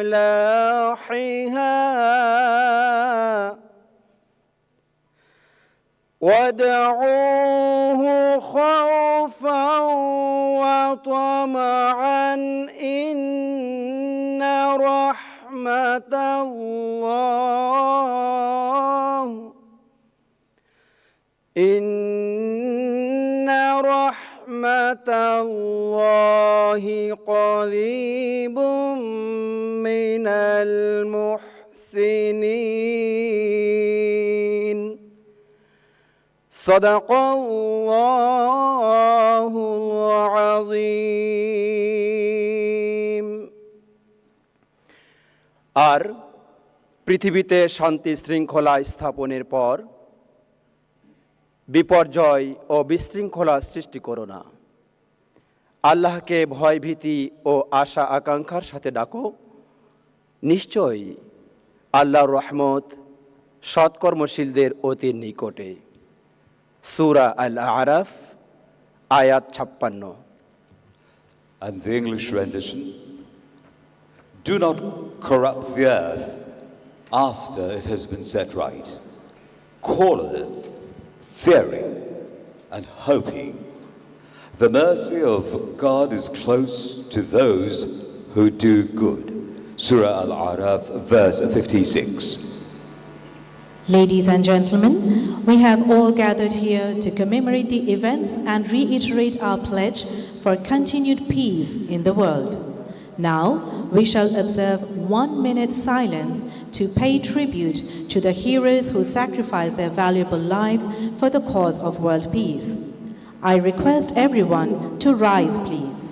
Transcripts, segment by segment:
فلاحها وادعوه خوفا وطمعا إن رحمة الله قريب من المحسنين صدق الله العظيم আর পৃথিবীতে শান্তি শৃঙ্খলা স্থাপনের পর বিপর্যয় ও বিশৃঙ্খলা সৃষ্টি করো না। আল্লাহকে ভয় ভীতি ও আশা আকাঙ্ক্ষার সাথে ডাকো। নিশ্চয়ই আল্লাহর রহমত সৎকর্মশীলদের অতি নিকটে। সূরা আল-আরাফ আয়াত 56। And the English rendition: Do not corrupt the earth after it has been set right. Call on it, fearing and hoping. The mercy of God is close to those who do good. Surah Al-Araf, verse 56. Ladies and gentlemen, we have all gathered here to commemorate the events and reiterate our pledge for continued peace in the world. Now, we shall observe 1 minute silence to pay tribute to the heroes who sacrificed their valuable lives for the cause of world peace. I request everyone to rise, please.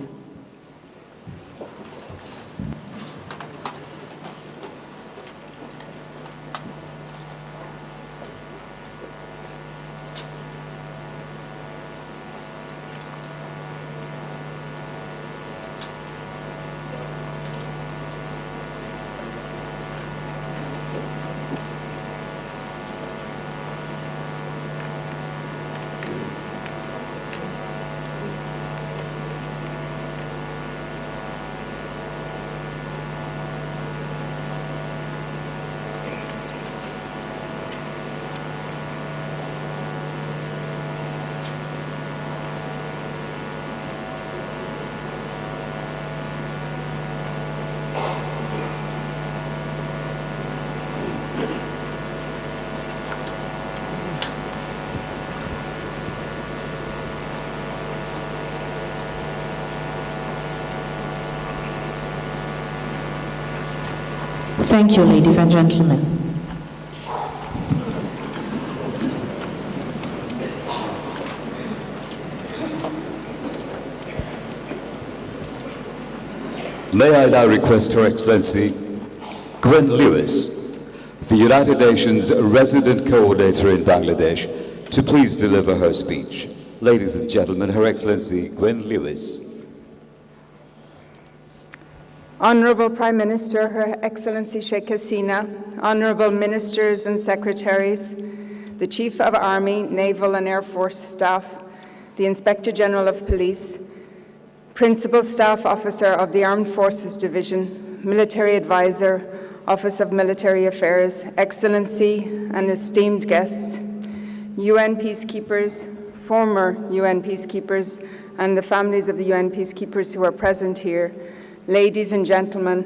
Thank you, ladies and gentlemen. May I now request Her Excellency Gwen Lewis, the United Nations Resident Coordinator in Bangladesh, to please deliver her speech. Ladies and gentlemen, Her Excellency Gwen Lewis. Honourable Prime Minister, Her Excellency Sheikh Hasina, Honourable Ministers and Secretaries, the Chief of Army, Naval and Air Force Staff, the Inspector General of Police, Principal Staff Officer of the Armed Forces Division, Military Advisor, Office of Military Affairs, Excellency and esteemed guests, UN peacekeepers, former UN peacekeepers, and the families of the UN peacekeepers who are present here, ladies and gentlemen,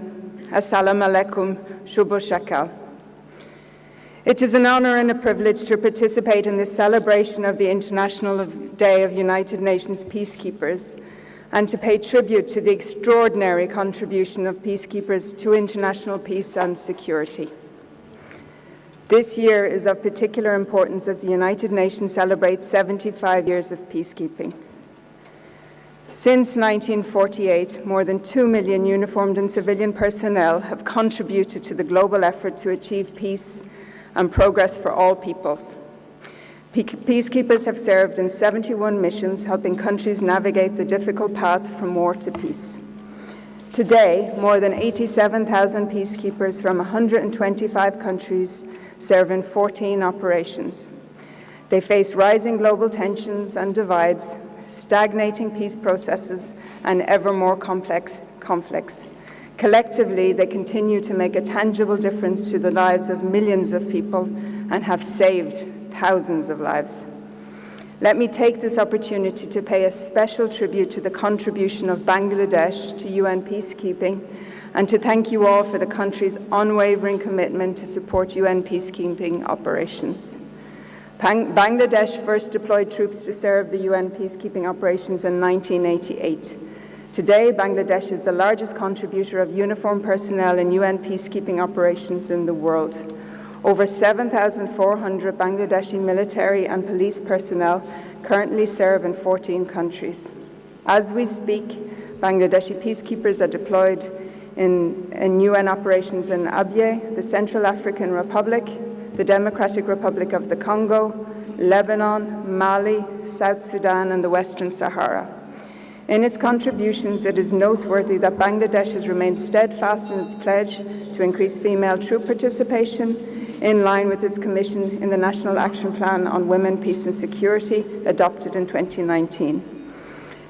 Assalamu alaikum, Shubho Shakal. It is an honor and a privilege to participate in this celebration of the International Day of United Nations Peacekeepers and to pay tribute to the extraordinary contribution of peacekeepers to international peace and security. This year is of particular importance as the United Nations celebrates 75 years of peacekeeping. Since 1948, more than 2 million uniformed and civilian personnel have contributed to the global effort to achieve peace and progress for all peoples. Peacekeepers have served in 71 missions, helping countries navigate the difficult path from war to peace. Today, more than 87,000 peacekeepers from 125 countries serve in 14 operations. They face rising global tensions and divides, stagnating peace processes, and ever more complex conflicts. Collectively, they continue to make a tangible difference to the lives of millions of people and have saved thousands of lives. Let me take this opportunity to pay a special tribute to the contribution of Bangladesh to UN peacekeeping and to thank you all for the country's unwavering commitment to support UN peacekeeping operations. Bangladesh first deployed troops to serve the UN peacekeeping operations in 1988. Today, Bangladesh is the largest contributor of uniformed personnel in UN peacekeeping operations in the world. Over 7,400 Bangladeshi military and police personnel currently serve in 14 countries. As we speak, Bangladeshi peacekeepers are deployed in UN operations in Abyei, the Central African Republic, the Democratic Republic of the Congo, Lebanon, Mali, South Sudan, and the Western Sahara. In its contributions, it is noteworthy that Bangladesh has remained steadfast in its pledge to increase female troop participation, in line with its commission in the National Action Plan on Women, Peace and Security, adopted in 2019.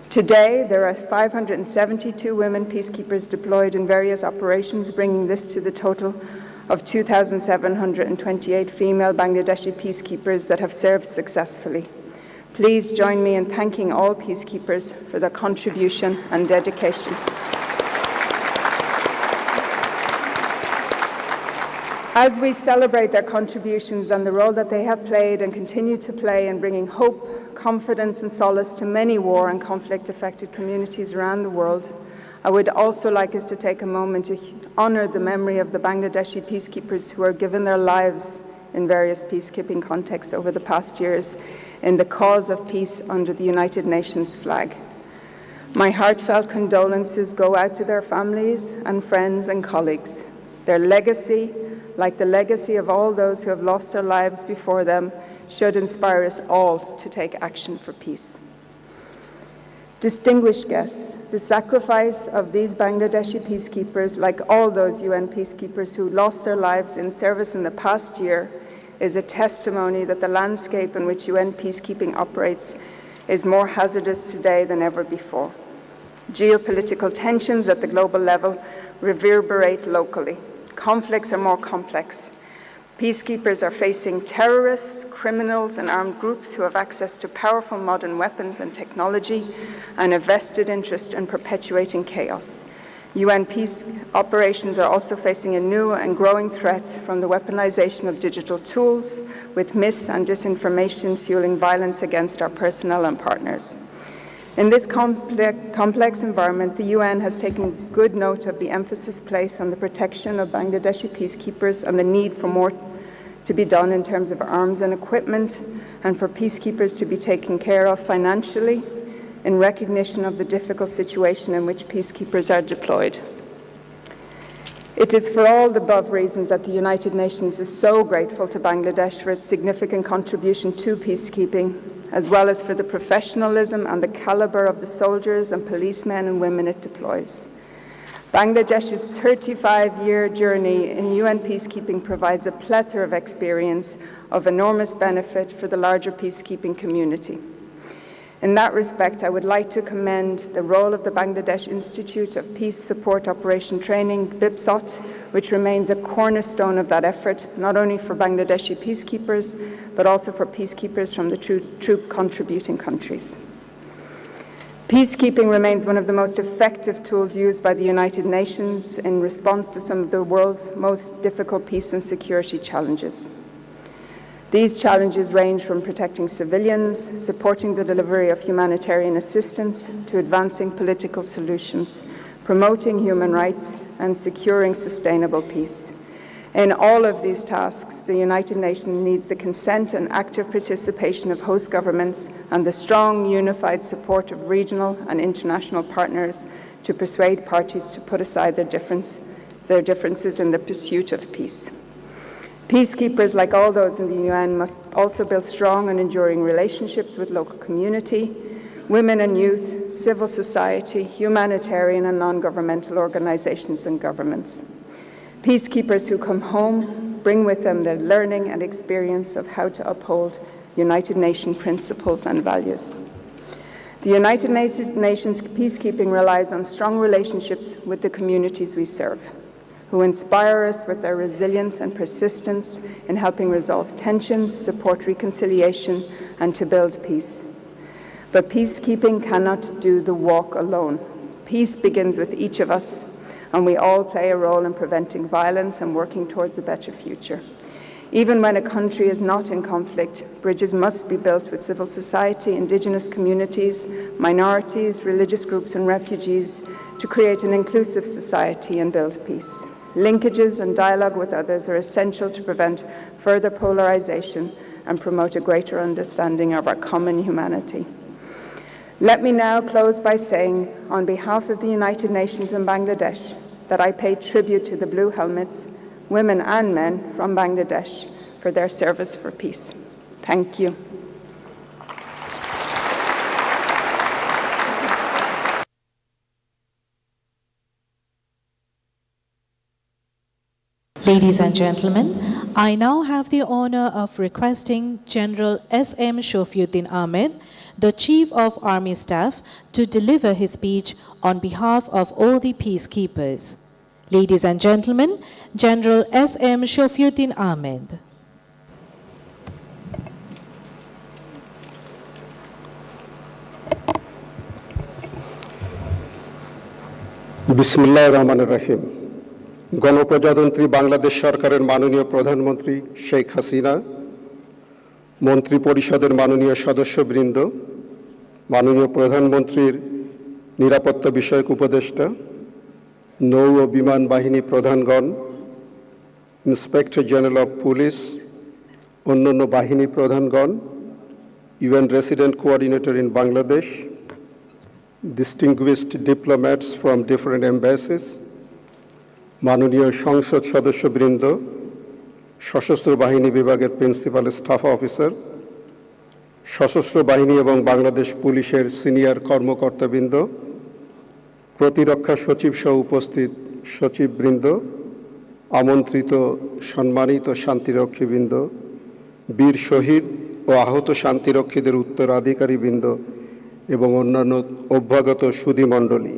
Today, there are 572 women peacekeepers deployed in various operations, bringing this to the total of 2,728 female Bangladeshi peacekeepers that have served successfully. Please join me in thanking all peacekeepers for their contribution and dedication. As we celebrate their contributions and the role that they have played and continue to play in bringing hope, confidence, and solace to many war and conflict-affected communities around the world, I would also like us to take a moment to honor the memory of the Bangladeshi peacekeepers who have given their lives in various peacekeeping contexts over the past years in the cause of peace under the United Nations flag. My heartfelt condolences go out to their families and friends and colleagues. Their legacy, like the legacy of all those who have lost their lives before them, should inspire us all to take action for peace. Distinguished guests, the sacrifice of these Bangladeshi peacekeepers, like all those UN peacekeepers who lost their lives in service in the past year, is a testimony that the landscape in which UN peacekeeping operates is more hazardous today than ever before. Geopolitical tensions at the global level reverberate locally. Conflicts are more complex. Peacekeepers are facing terrorists, criminals, and armed groups who have access to powerful modern weapons and technology and a vested interest in perpetuating chaos. UN peace operations are also facing a new and growing threat from the weaponization of digital tools, with mis- and disinformation fueling violence against our personnel and partners. In this complex environment, the UN has taken good note of the emphasis placed on the protection of Bangladeshi peacekeepers and the need for more to be done in terms of arms and equipment, and for peacekeepers to be taken care of financially in recognition of the difficult situation in which peacekeepers are deployed. It is for all the above reasons that the United Nations is so grateful to Bangladesh for its significant contribution to peacekeeping, as well as for the professionalism and the caliber of the soldiers and policemen and women it deploys. Bangladesh's 35-year journey in UN peacekeeping provides a plethora of experience of enormous benefit for the larger peacekeeping community. In that respect, I would like to commend the role of the Bangladesh Institute of Peace Support Operation Training, BIPSOT, which remains a cornerstone of that effort, not only for Bangladeshi peacekeepers, but also for peacekeepers from the troop contributing countries. Peacekeeping remains one of the most effective tools used by the United Nations in response to some of the world's most difficult peace and security challenges. These challenges range from protecting civilians, supporting the delivery of humanitarian assistance, to advancing political solutions, promoting human rights, and securing sustainable peace. In all of these tasks, the United Nations needs the consent and active participation of host governments and the strong, unified support of regional and international partners to persuade parties to put aside their differences in the pursuit of peace. Peacekeepers, like all those in the UN, must also build strong and enduring relationships with local community, women and youth, civil society, humanitarian and non-governmental organizations and governments. Peacekeepers who come home bring with them the learning and experience of how to uphold United Nations principles and values. The United Nations peacekeeping relies on strong relationships with the communities we serve, who inspire us with their resilience and persistence in helping resolve tensions, support reconciliation, and to build peace. But peacekeeping cannot do the walk alone. Peace begins with each of us, and we all play a role in preventing violence and working towards a better future. Even when a country is not in conflict, bridges must be built with civil society, indigenous communities, minorities, religious groups, and refugees to create an inclusive society and build peace. Linkages and dialogue with others are essential to prevent further polarization and promote a greater understanding of our common humanity. Let me now close by saying, on behalf of the United Nations and Bangladesh, that I pay tribute to the Blue Helmets, women and men from Bangladesh, for their service for peace. Thank you. Ladies and gentlemen, I now have the honor of requesting General S.M. Shofiuddin Ahmed, the Chief of Army Staff, to deliver his speech on behalf of all the peacekeepers. Ladies and gentlemen, General S.M. Shofiuddin Ahmed. বিসমিল্লাহির রহমানির রহিম। গণপ্রজাতন্ত্রী বাংলাদেশ সরকারের মাননীয় প্রধানমন্ত্রী শেখ হাসিনা, মন্ত্রী পরিষদের মাননীয় সদস্যবৃন্দ, মাননীয় প্রধানমন্ত্রীর নিরাপত্তা বিষয়ক উপদেষ্টা, নৌ ও বিমান বাহিনী প্রধানগণ, ইন্সপেক্টর জেনারেল অফ পুলিশ, অন্যান্য বাহিনী প্রধানগণ, UN resident coordinator in Bangladesh, distinguished diplomats from different embassies, মাননীয় সংসদ সদস্যবৃন্দ, সশস্ত্র বাহিনী বিভাগের প্রিন্সিপাল স্টাফ অফিসার, সশস্ত্র বাহিনী এবং বাংলাদেশ পুলিশের সিনিয়র কর্মকর্তাবৃন্দ, প্রতিরক্ষা সচিব সহ উপস্থিত সচিববৃন্দ, আমন্ত্রিত সম্মানিত শান্তিরক্ষীবৃন্দ, বীর শহীদ ও আহত শান্তিরক্ষীদের উত্তরাধিকারীবৃন্দ এবং অন্যান্য অভ্যাগত সুধীমণ্ডলী,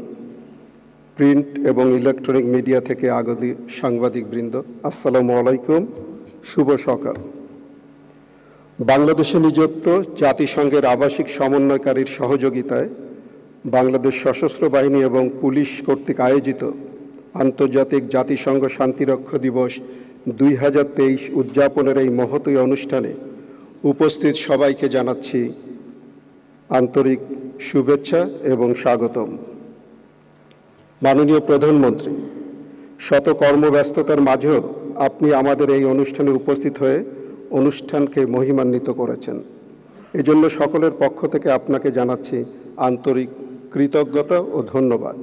প্রিন্ট এবং ইলেকট্রনিক মিডিয়া থেকে আগত সাংবাদিকবৃন্দ, আসসালামু আলাইকুম, শুভ সকাল। বাংলাদেশে নিযুক্ত জাতিসংঘের আবাসিক সমন্বয়কারীর সহযোগিতায় বাংলাদেশ সশস্ত্র বাহিনী এবং পুলিশ কর্তৃক আয়োজিত আন্তর্জাতিক জাতিসংঘ শান্তিরক্ষা দিবস 2023 উদযাপনের এই মহতী অনুষ্ঠানে উপস্থিত সবাইকে জানাচ্ছি আন্তরিক শুভেচ্ছা এবং স্বাগতম। মাননীয় প্রধানমন্ত্রী, শত কর্মব্যস্ততার মাঝেও আপনি আমাদের এই অনুষ্ঠানে উপস্থিত হয়ে অনুষ্ঠানকে মহিমান্বিত করেছেন। এজন্য সকলের পক্ষ থেকে আপনাকে জানাচ্ছি আন্তরিক কৃতজ্ঞতা ও ধন্যবাদ।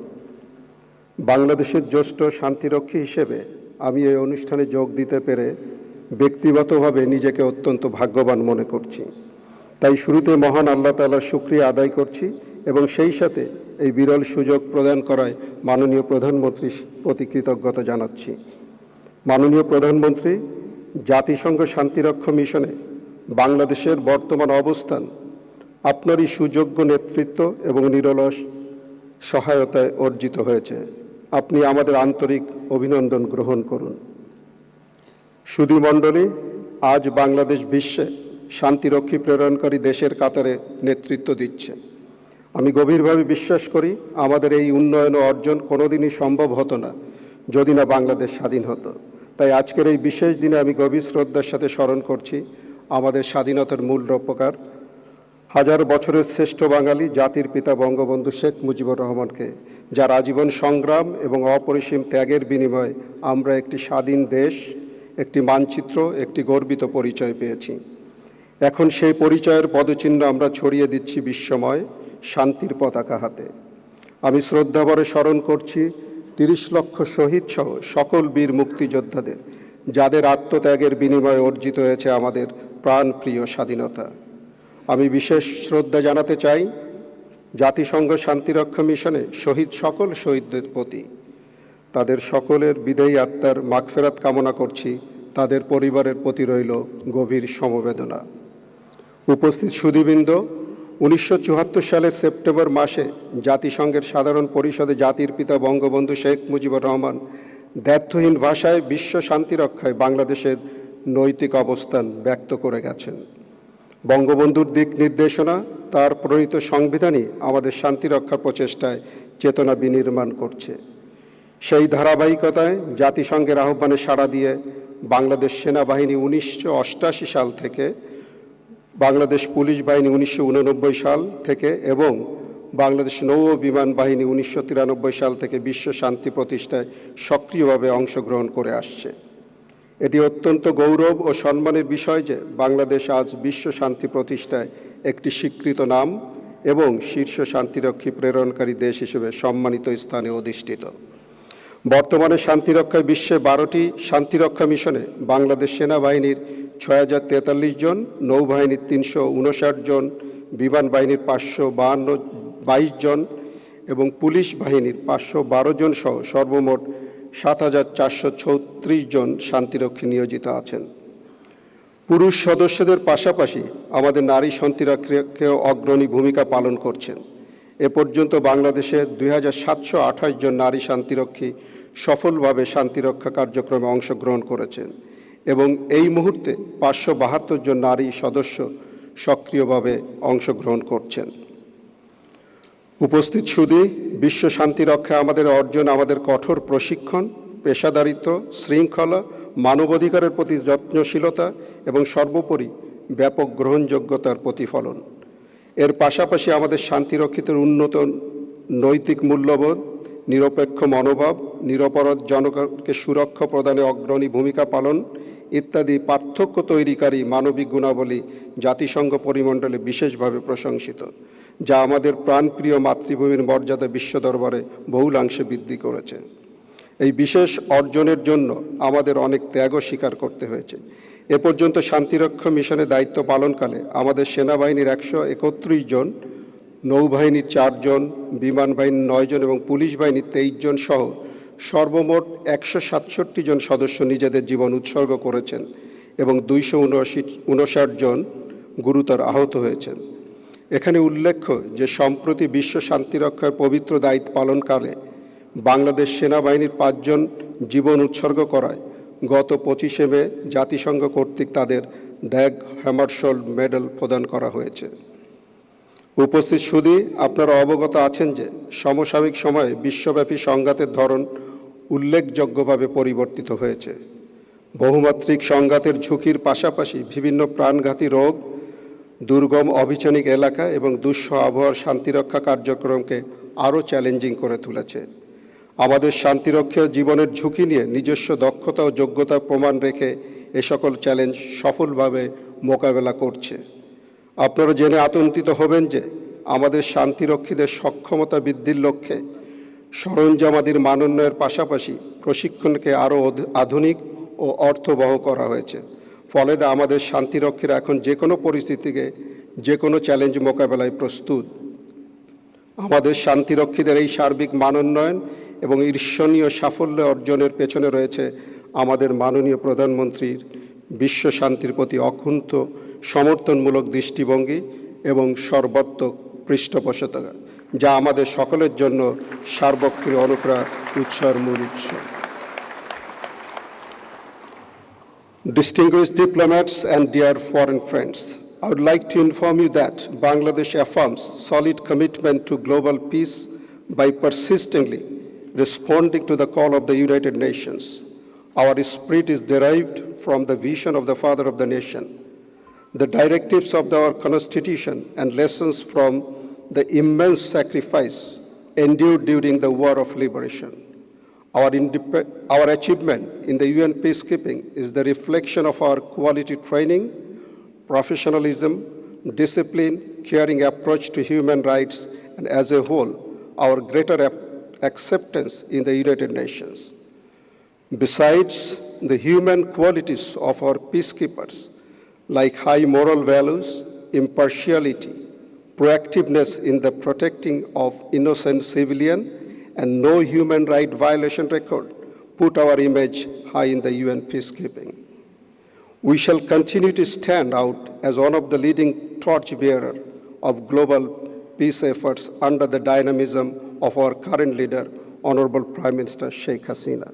বাংলাদেশের জ্যেষ্ঠ শান্তিরক্ষী হিসেবে আমি এই অনুষ্ঠানে যোগ দিতে পেরে ব্যক্তিগতভাবে নিজেকে অত্যন্ত ভাগ্যবান মনে করছি। তাই শুরুতে মহান আল্লাহ তাআলার শুকরিয়া আদায় করছি এবং সেই সাথে এই বিরল সুযোগ প্রদান করায় মাননীয় প্রধানমন্ত্রীর প্রতি কৃতজ্ঞতা জানাচ্ছি। মাননীয় প্রধানমন্ত্রী, জাতিসংঘ শান্তিরক্ষা মিশনে বাংলাদেশের বর্তমান অবস্থান আপনারই সুযোগ্য নেতৃত্ব এবং নিরলস সহায়তায় অর্জিত হয়েছে। আপনি আমাদের আন্তরিক অভিনন্দন গ্রহণ করুন। সুধীমণ্ডলী, আজ বাংলাদেশ বিশ্বে শান্তিরক্ষী প্রেরণকারী দেশের কাতারে নেতৃত্ব দিচ্ছে। আমি গভীরভাবে বিশ্বাস করি আমাদের এই উন্নয়ন ও অর্জন কোনোদিনই সম্ভব হতো না যদি না বাংলাদেশ স্বাধীন হতো। তাই আজকের এই বিশেষ দিনে আমি গভীর শ্রদ্ধার সাথে স্মরণ করছি আমাদের স্বাধীনতার মূল রূপকার, হাজার বছরের শ্রেষ্ঠ বাঙালি, জাতির পিতা বঙ্গবন্ধু শেখ মুজিবুর রহমানকে, যার আজীবন সংগ্রাম এবং অপরিসীম ত্যাগের বিনিময়ে আমরা একটি স্বাধীন দেশ, একটি মানচিত্র, একটি গর্বিত পরিচয় পেয়েছি। এখন সেই পরিচয়ের পদচিহ্ন আমরা ছড়িয়ে দিচ্ছি বিশ্বময় শান্তির পতাকা হাতে। আমি শ্রদ্ধাভরে স্মরণ করছি 30 লক্ষ শহীদ সহ সকল বীর মুক্তিযোদ্ধাদের, যাদের আত্মত্যাগের বিনিময়ে অর্জিত হয়েছে আমাদের প্রাণপ্রিয় স্বাধীনতা। আমি বিশেষ শ্রদ্ধা জানাতে চাই জাতিসংঘ শান্তিরক্ষা মিশনে শহীদ সকল শহীদদের প্রতি। তাদের সকলের বিদেয়ী আত্মার মাগফিরাত কামনা করছি। তাদের পরিবারের প্রতি রইল গভীর সমবেদনা। উপস্থিত সুধীবৃন্দ, 1974 সালের সেপ্টেম্বর মাসে জাতিসংঘের সাধারণ পরিষদে জাতির পিতা বঙ্গবন্ধু শেখ মুজিবুর রহমান দ্ব্যর্থহীন ভাষায় বিশ্ব শান্তি রক্ষায় বাংলাদেশের নৈতিক অবস্থান ব্যক্ত করে গেছেন। বঙ্গবন্ধুর দিক নির্দেশনা, তার প্রণীত সংবিধানই আমাদের শান্তি রক্ষার প্রচেষ্টায় চেতনা বিনির্মাণ করছে। সেই ধারাবাহিকতায় জাতিসংঘের আহ্বানে সাড়া দিয়ে বাংলাদেশ সেনাবাহিনী 1988 সাল থেকে, বাংলাদেশ পুলিশ বাহিনী 1989 সাল থেকে এবং বাংলাদেশ নৌ বিমান বাহিনী 1993 সাল থেকে বিশ্ব শান্তি প্রতিষ্ঠায় সক্রিয়ভাবে অংশগ্রহণ করে আসছে। এটি অত্যন্ত গৌরব ও সম্মানের বিষয় যে বাংলাদেশ আজ বিশ্ব শান্তি প্রতিষ্ঠায় একটি স্বীকৃত নাম এবং শীর্ষ শান্তিরক্ষী প্রেরণকারী দেশ হিসেবে সম্মানিত স্থানে অধিষ্ঠিত। বর্তমানে শান্তিরক্ষায় বিশ্বে 12টি শান্তিরক্ষা মিশনে বাংলাদেশ সেনাবাহিনীর 6043 জন, নৌবাহিনীর 359 জন, বিমান বাহিনীর 522 জন এবং পুলিশ বাহিনীর 512 জন সহ সর্বমোট 7436 জন শান্তিরক্ষী নিয়োজিত আছেন। পুরুষ সদস্যদের পাশাপাশি আমাদের নারী শান্তিরক্ষীও অগ্রণী ভূমিকা পালন করছেন। এ পর্যন্ত বাংলাদেশে 2728 জন নারী শান্তিরক্ষী সফলভাবে শান্তিরক্ষা কার্যক্রমে অংশগ্রহণ করেছেন এবং এই মুহূর্তে 572 জন নারী সদস্য সক্রিয়ভাবে অংশগ্রহণ করছেন। উপস্থিত সুধী, বিশ্ব শান্তি রক্ষায় আমাদের অর্জন আমাদের কঠোর প্রশিক্ষণ, পেশাদারিত্ব, শৃঙ্খলা, মানবাধিকারের প্রতি যত্নশীলতা এবং সর্বোপরি ব্যাপক গ্রহণযোগ্যতার প্রতিফলন। এর পাশাপাশি আমাদের শান্তিরক্ষীদের উন্নত নৈতিক মূল্যবোধ, নিরপেক্ষ মনোভাব, নিরপরাধ জনগণকে সুরক্ষা প্রদানে অগ্রণী ভূমিকা পালন ইত্যাদি পার্থক্য তৈরিকারী মানবিক গুণাবলী জাতিসংঘ পরিমণ্ডলে বিশেষভাবে প্রশংসিত, যা আমাদের প্রাণপ্রিয় মাতৃভূমির মর্যাদা বিশ্ব দরবারে বহুলাংশে বৃদ্ধি করেছে। এই বিশেষ অর্জনের জন্য আমাদের অনেক ত্যাগও স্বীকার করতে হয়েছে। এ পর্যন্ত শান্তিরক্ষা মিশনে দায়িত্ব পালনকালে আমাদের সেনাবাহিনীর 131 জন, নৌবাহিনীর 4 জন, বিমান বাহিনীর 9 জন এবং পুলিশ বাহিনীর 23 জন সহ সর্বমোট 167 জন সদস্য নিজেদের জীবন উৎসর্গ করেছেন এবং 259 জন গুরুতর আহত হয়েছেন। এখানে উল্লেখ্য যে সম্প্রতি বিশ্ব শান্তিরক্ষার পবিত্র দায়িত্ব পালনকালে বাংলাদেশ সেনাবাহিনীর 5 জন জীবন উৎসর্গ করায় গত 25 মে জাতিসংঘ কর্তৃক তাদের ড্যাগ হ্যামারশোল্ড মেডেল প্রদান করা হয়েছে। উপস্থিত সুধী, আপনারা অবগত আছেন যে সমসাময়িক সময়ে বিশ্বব্যাপী সংঘাতের ধরন উল্লেখযোগ্যভাবে পরিবর্তিত হয়েছে। বহুমাত্রিক সংঘাতের ঝুঁকির পাশাপাশি বিভিন্ন প্রাণঘাতী রোগ, দুর্গম অভিযানিক এলাকা এবং দুঃসহ আবহাওয়ার শান্তিরক্ষা কার্যক্রমকে আরও চ্যালেঞ্জিং করে তুলেছে। আমাদের শান্তিরক্ষা জীবনের ঝুঁকি নিয়ে নিজস্ব দক্ষতা ও যোগ্যতা প্রমাণ রেখে এ সকল চ্যালেঞ্জ সফলভাবে মোকাবেলা করছে। আপনারা জেনে আতঙ্কিত হবেন যে আমাদের শান্তিরক্ষীদের সক্ষমতা বৃদ্ধির লক্ষ্যে সরঞ্জামাদির মানোন্নয়ের পাশাপাশি প্রশিক্ষণকে আরও আধুনিক ও অর্থবহ করা হয়েছে। ফলে আমাদের শান্তিরক্ষীরা এখন যে কোনো পরিস্থিতিকে, যে কোনো চ্যালেঞ্জ মোকাবেলায় প্রস্তুত। আমাদের শান্তিরক্ষীদের এই সার্বিক মানোন্নয়ন এবং ঈর্ষণীয় সাফল্য অর্জনের পেছনে রয়েছে আমাদের মাননীয় প্রধানমন্ত্রীর বিশ্ব শান্তির প্রতি অকুণ্ঠ সমর্থনমূলক দৃষ্টিভঙ্গি এবং সর্বাত্মক পৃষ্ঠপোষকতা, যা আমাদের সকলের জন্য সার্বক্ষীয় অনুপ্রেরণা উৎসাহের মূল উৎস। Distinguished diplomats and dear foreign friends, I would like to inform you that Bangladesh affirms solid commitment to global peace by persistently responding to the call of the United Nations. Our spirit is derived from the vision of the Father of the Nation, the directives of our Constitution and lessons from the immense sacrifice endured during the War of Liberation. Our achievement in the UN peacekeeping is the reflection of our quality training, professionalism, discipline, caring approach to human rights, and as a whole, our greater acceptance in the United Nations. Besides the human qualities of our peacekeepers, like high moral values, impartiality, proactiveness in the protecting of innocent civilian, and no human right violation record, put our image high in the UN peacekeeping. We shall continue to stand out as one of the leading torchbearers of global peace efforts under the dynamism of our current leader, Honorable Prime Minister Sheikh Hasina.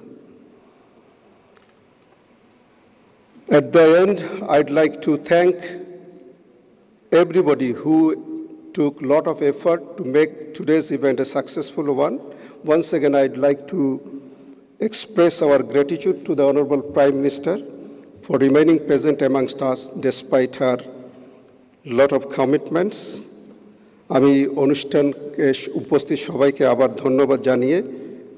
At the end, I'd like to thank everybody who took a lot of effort to make today's event a successful one. Once again, I'd like to express our gratitude to the Honorable Prime Minister for remaining present amongst us despite her lot of commitments. আমি অনুষ্ঠানকে উপস্থিত সবাইকে আবার ধন্যবাদ জানিয়ে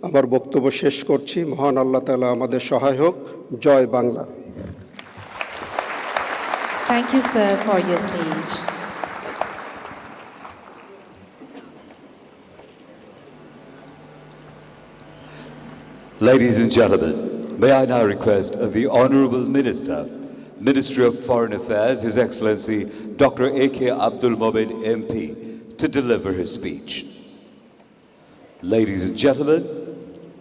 আমার বক্তব্য শেষ করছি। মহান আল্লাহ তাআলা আমাদের সহায় হোক। জয় Bangla. Thank you, sir, for your speech. Ladies and gentlemen, may I now request the Honourable Minister, Ministry of Foreign Affairs, His Excellency Dr. A.K. Abdul Momin MP, to deliver his speech. Ladies and gentlemen,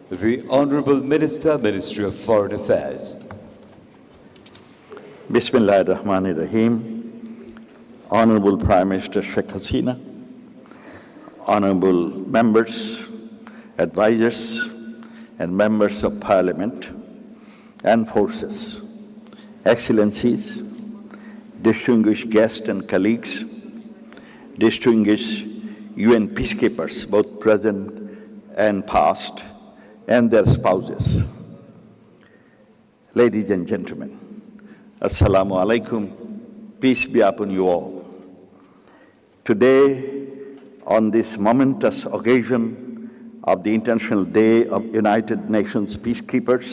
the Honourable Minister, Ministry of Foreign Affairs. Bismillahir Rahmanir Rahim. Honorable Prime Minister Sheikh Hasina, honorable members, advisors, and members of Parliament and forces, Excellencies, distinguished guests and colleagues, distinguished UN peacekeepers, both present and past, and their spouses. Ladies and gentlemen, Assalamu alaikum, peace be upon you all. Today, on this momentous occasion of the International Day of United Nations Peacekeepers,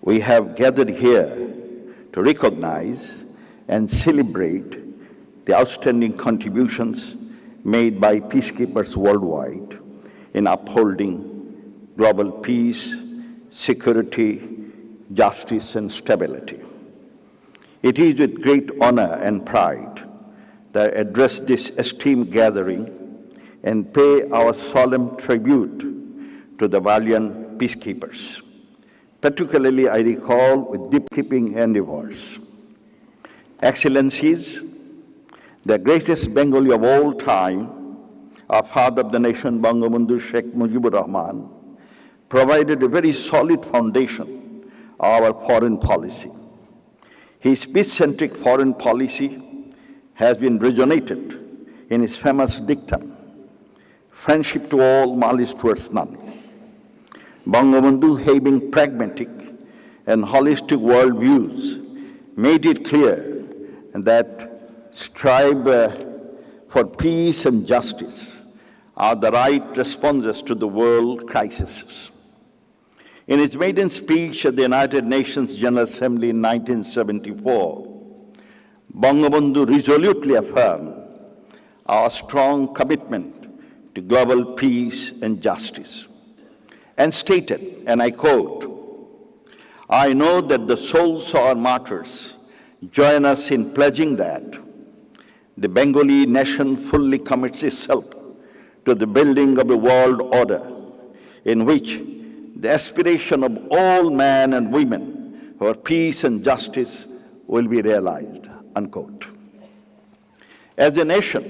we have gathered here to recognize and celebrate the outstanding contributions made by peacekeepers worldwide in upholding global peace, security, justice, and stability. It is with great honor and pride that I address this esteemed gathering and pay our solemn tribute to the valiant peacekeepers. Particularly, I recall with deep-keeping endeavors. Excellencies, the greatest Bengali of all time, our father of the nation, Bangabandhu Sheikh Mujibur Rahman, provided a very solid foundation of our foreign policy. His peace-centric foreign policy has been resonated in his famous dictum, friendship to all, malice towards none. Bangabandhu, having pragmatic and holistic worldviews, made it clear that strive for peace and justice are the right responses to the world crises. In his maiden speech at the United Nations General Assembly in 1974, Bangabandhu resolutely affirmed our strong commitment to global peace and justice, and stated, and I quote, "I know that the souls of our martyrs join us in pledging that the Bengali nation fully commits itself to the building of a world order in which the aspiration of all men and women for peace and justice will be realized," unquote. As a nation,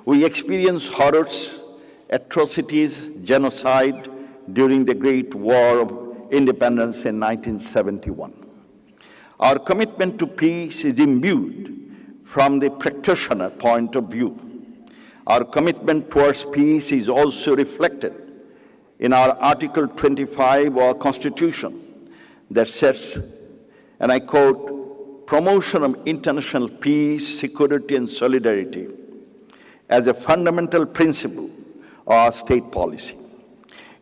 we experience horrors, atrocities, genocide during the Great War of Independence in 1971. Our commitment to peace is imbued from the practitioner point of view. Our commitment towards peace is also reflected in our Article 25 of our Constitution that sets, and I quote, "promotion of international peace, security, and solidarity as a fundamental principle of our state policy.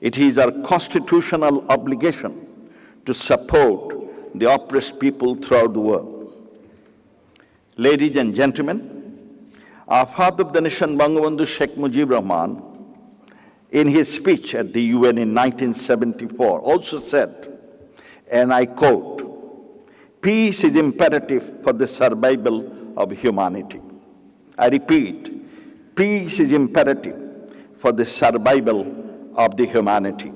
It is our constitutional obligation to support the oppressed people throughout the world." Ladies and gentlemen, our father of the nation, Bangabandhu Sheikh Mujibur Rahman, in his speech at the UN in 1974, also said, and I quote, "Peace is imperative for the survival of humanity." I repeat, peace is imperative for the survival of the humanity,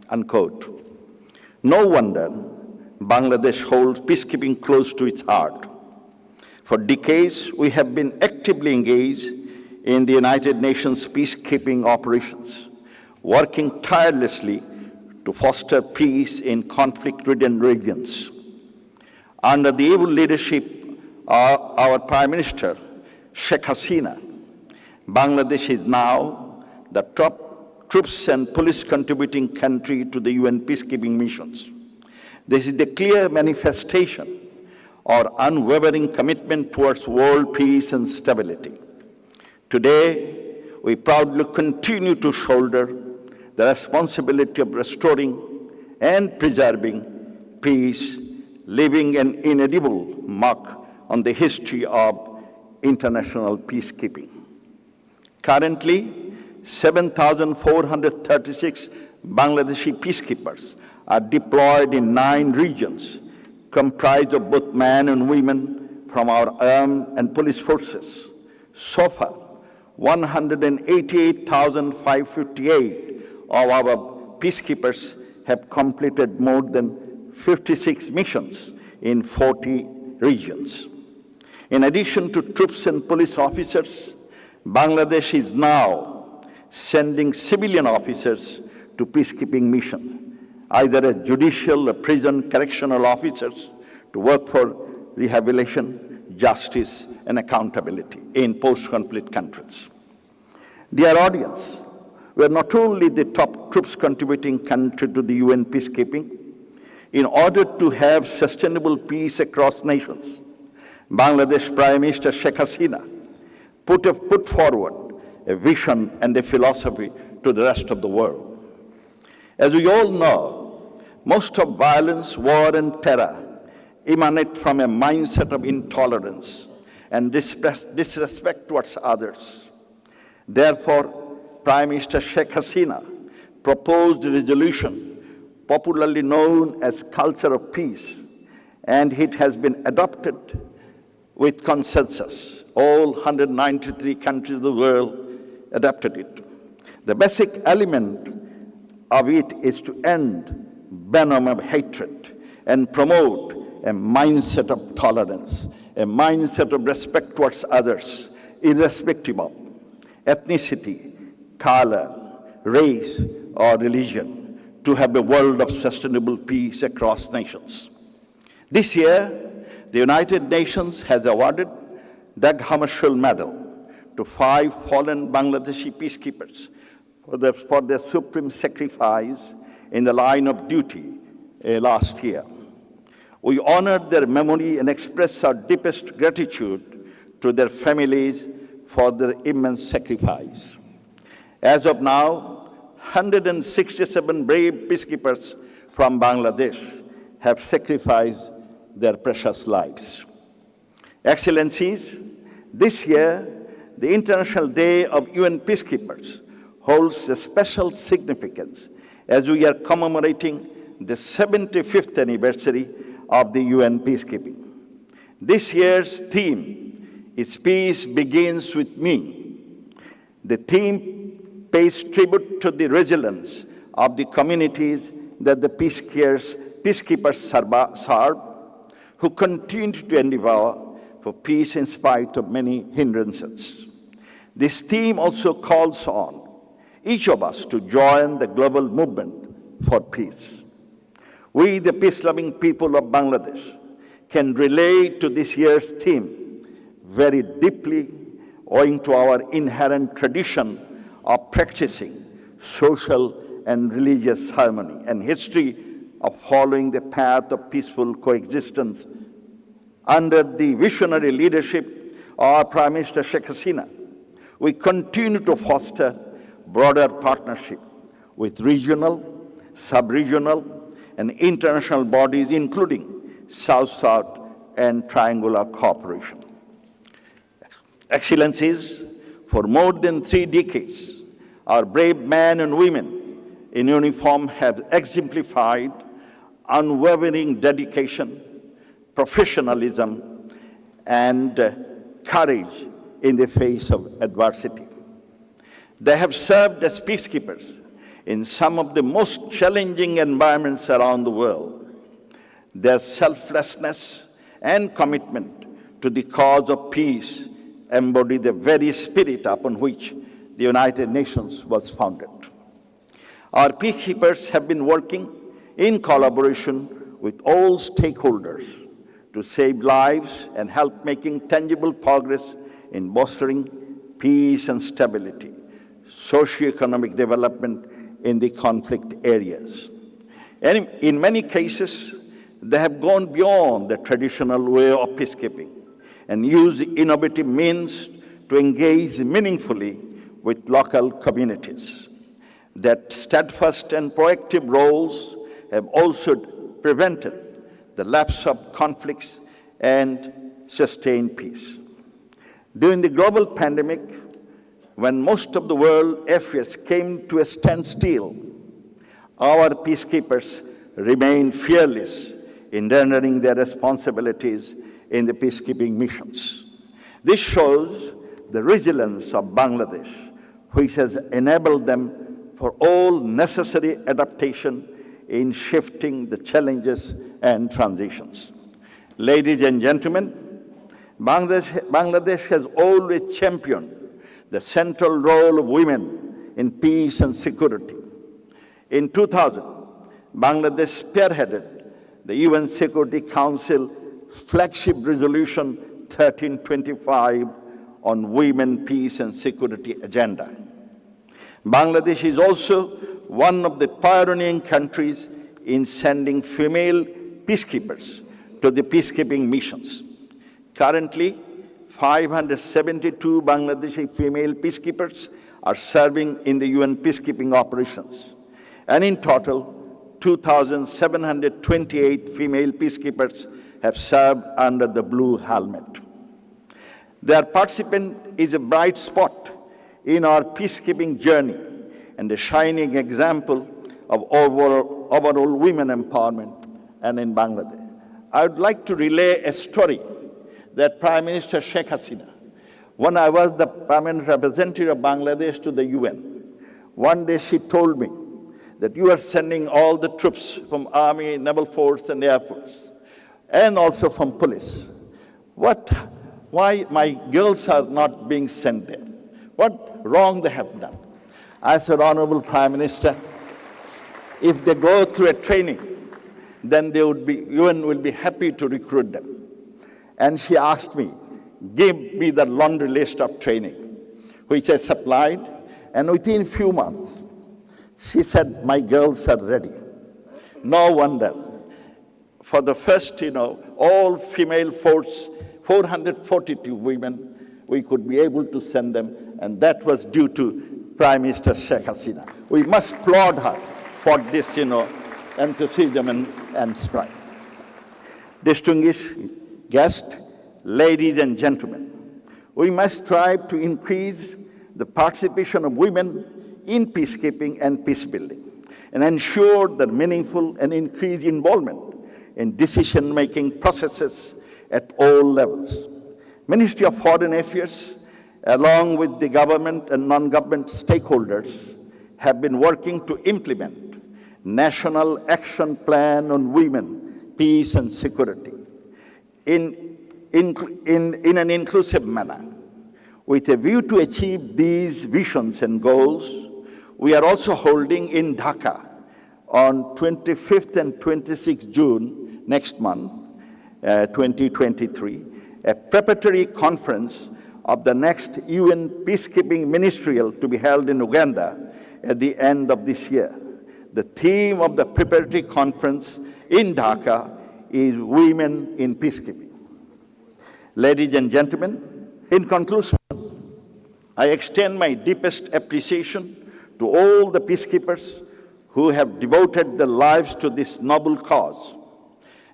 unquote. No wonder Bangladesh holds peacekeeping close to its heart. For decades, we have been actively engaged in the United Nations peacekeeping operations, working tirelessly to foster peace in conflict-ridden regions. Under the able leadership of our Prime Minister, Sheikh Hasina, Bangladesh is now the top troops and police contributing country to the UN peacekeeping missions. This is the clear manifestation of unwavering commitment towards world peace and stability. Today, we proudly continue to shoulder the responsibility of restoring and preserving peace, leaving an indelible mark on the history of international peacekeeping. Currently, 7,436 Bangladeshi peacekeepers are deployed in 9 regions, comprised of both men and women from our armed and police forces. So far, 188,558 of our peacekeepers have completed more than 56 missions in 40 regions. In addition to troops and police officers, Bangladesh is now sending civilian officers to peacekeeping missions, either as judicial or prison correctional officers to work for rehabilitation, justice, and accountability in post-conflict countries. Dear audience, we are not only the top troops contributing country to the UN peacekeeping. In order to have sustainable peace across nations, Bangladesh Prime Minister Sheikh Hasina put forward a vision and a philosophy to the rest of the world. As we all know, most of violence, war, and terror emanate from a mindset of intolerance and disrespect towards others. Therefore, Prime Minister Sheikh Hasina proposed a resolution popularly known as Culture of Peace, and it has been adopted with consensus. All 193 countries of the world adopted it. The basic element of it is to end venom of hatred and promote a mindset of tolerance, a mindset of respect towards others, irrespective of ethnicity, color, race, or religion, to have a world of sustainable peace across nations. This year, the United Nations has awarded the Hammarskjöld Medal to 5 fallen Bangladeshi peacekeepers for their supreme sacrifice in the line of duty last year. We honor their memory and express our deepest gratitude to their families for their immense sacrifice. As of now, 167 brave peacekeepers from Bangladesh have sacrificed their precious lives. Excellencies, this year, the International Day of UN Peacekeepers holds a special significance as we are commemorating the 75th anniversary of the UN peacekeeping. This year's theme is Peace Begins With Me. The theme pays tribute to the resilience of the communities that the peacekeepers serve, who continue to endeavor for peace in spite of many hindrances. This theme also calls on each of us to join the global movement for peace. We, the peace-loving people of Bangladesh, can relate to this year's theme very deeply owing to our inherent tradition of practicing social and religious harmony and history of following the path of peaceful coexistence. Under the visionary leadership of our Prime Minister Sheikh Hasina, we continue to foster broader partnership with regional, sub-regional, and international bodies, including South-South and triangular cooperation. Excellencies, for more than 3 decades, our brave men and women in uniform have exemplified unwavering dedication, professionalism, and courage in the face of adversity. They have served as peacekeepers in some of the most challenging environments around the world. Their selflessness and commitment to the cause of peace embody the very spirit upon which the United Nations was founded. Our peacekeepers have been working in collaboration with all stakeholders to save lives and help making tangible progress in bolstering peace and stability, socio-economic development in the conflict areas. And in many cases, they have gone beyond the traditional way of peacekeeping and used innovative means to engage meaningfully with local communities. That steadfast and proactive roles have also prevented the lapse of conflicts and sustained peace. During the global pandemic, when most of the world efforts came to a standstill, our peacekeepers remained fearless in rendering their responsibilities in the peacekeeping missions. This shows the resilience of Bangladesh, which has enabled them for all necessary adaptation in shifting the challenges and transitions. Ladies and gentlemen, Bangladesh has always championed the central role of women in peace and security. In 2000, Bangladesh spearheaded the UN Security Council flagship resolution 1325 on women, peace and security agenda. Bangladesh is also one of the pioneering countries in sending female peacekeepers to the peacekeeping missions. Currently, 572 Bangladeshi female peacekeepers are serving in the UN peacekeeping operations. And in total, 2,728 female peacekeepers have served under the blue helmet. Their participation is a bright spot in our peacekeeping journey and a shining example of overall women empowerment and in Bangladesh. I would like to relay a story that Prime Minister Sheikh Hasina, when I was the permanent representative of Bangladesh to the UN, one day she told me that you are sending all the troops from Army, Naval Force and Air Force, and also from police. Why my girls are not being sent there? What wrong they have done? I said, Honorable Prime Minister, if they go through a training, then UN will be happy to recruit them. And she asked me, give me the laundry list of training, which I supplied, and within few months, she said, my girls are ready. No wonder. For the first, all female force, 442 women, we could be able to send them, and that was due to Prime Minister Sheikh Hasina. We must applaud her for this, enthusiasm and sprite. Distinguished guests, ladies and gentlemen, we must strive to increase the participation of women in peacekeeping and peacebuilding and ensure their meaningful and increased involvement in decision-making processes at all levels. Ministry of Foreign Affairs, along with the government and non-government stakeholders, have been working to implement National Action Plan on Women, Peace and Security in an inclusive manner. With a view to achieve these visions and goals, we are also holding in Dhaka on 25th and 26th June next month, 2023, a preparatory conference of the next UN Peacekeeping Ministerial to be held in Uganda at the end of this year. The theme of the preparatory conference in Dhaka is Women in Peacekeeping. Ladies and gentlemen, in conclusion, I extend my deepest appreciation to all the peacekeepers who have devoted their lives to this noble cause.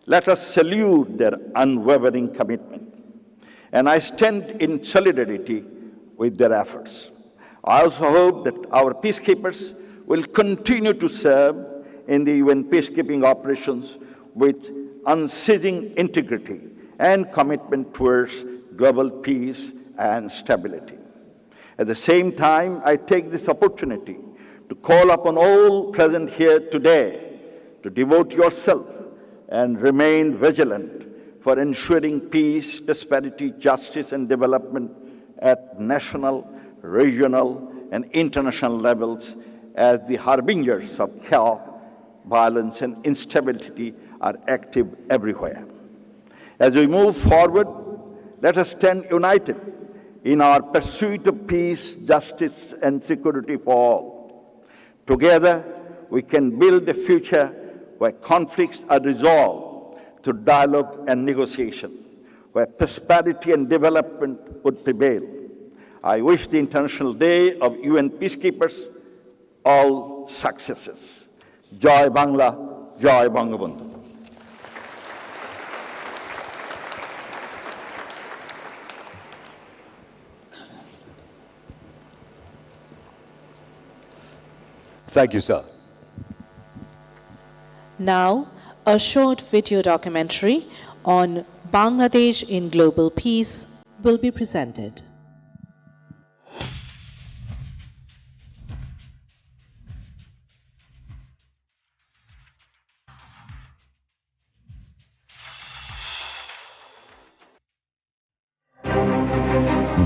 Let us salute their unwavering commitment. And I stand in solidarity with their efforts. I also hope that our peacekeepers will continue to serve in the UN peacekeeping operations with unceasing integrity and commitment towards global peace and stability. At the same time, I take this opportunity to call upon all present here today to devote yourself and remain vigilant for ensuring peace, prosperity, justice, and development at national, regional, and international levels as the harbingers of chaos, violence, and instability are active everywhere. As we move forward, let us stand united in our pursuit of peace, justice, and security for all. Together, we can build a future where conflicts are resolved through dialogue and negotiation, where prosperity and development would prevail. I wish the International Day of UN Peacekeepers all successes. Joy Bangla, Joy Bangabandhu. Thank you, sir. Now, a short video documentary on Bangladesh in global peace will be presented.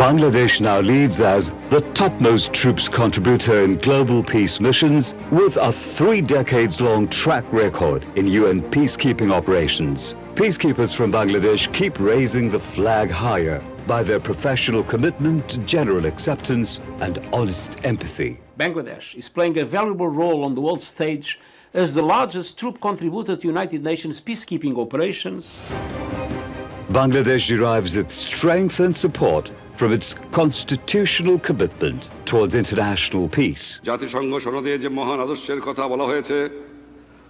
Bangladesh now leads as the topmost troops contributor in global peace missions with a 3 decades-long track record in UN peacekeeping operations. Peacekeepers from Bangladesh keep raising the flag higher by their professional commitment, general acceptance, and honest empathy. Bangladesh is playing a valuable role on the world stage as the largest troop contributor to United Nations peacekeeping operations. Bangladesh derives its strength and support from its constitutional commitment towards international peace. জাতিসংঘ সনদে যে মহান আদর্শের কথা বলা হয়েছে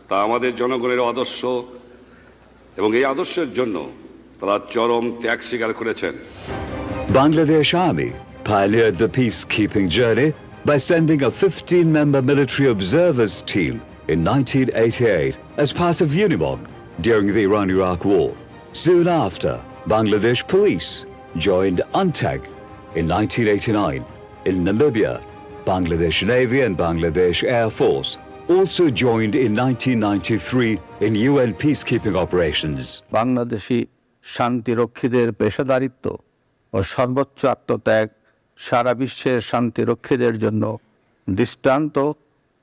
তা আমাদের জনগণের আদর্শ এবং এই আদর্শের জন্য তারা চরম ত্যাগ স্বীকার করেছেন. Bangladesh Army pioneered the peacekeeping journey by sending a 15-member military observers team in 1988 as part of UNIMOG during the Iran-Iraq War. Soon after, Bangladesh Police joined UNTAG in 1989. In Namibia, Bangladesh Navy and Bangladesh Air Force also joined in 1993 in UN peacekeeping operations. Bangladeshi শান্তিরক্ষীদের পেশাদারিত্ব ও সর্বোচ্চ আত্মত্যাগ সারা বিশ্বের শান্তিরক্ষীদের জন্য দৃষ্টান্ত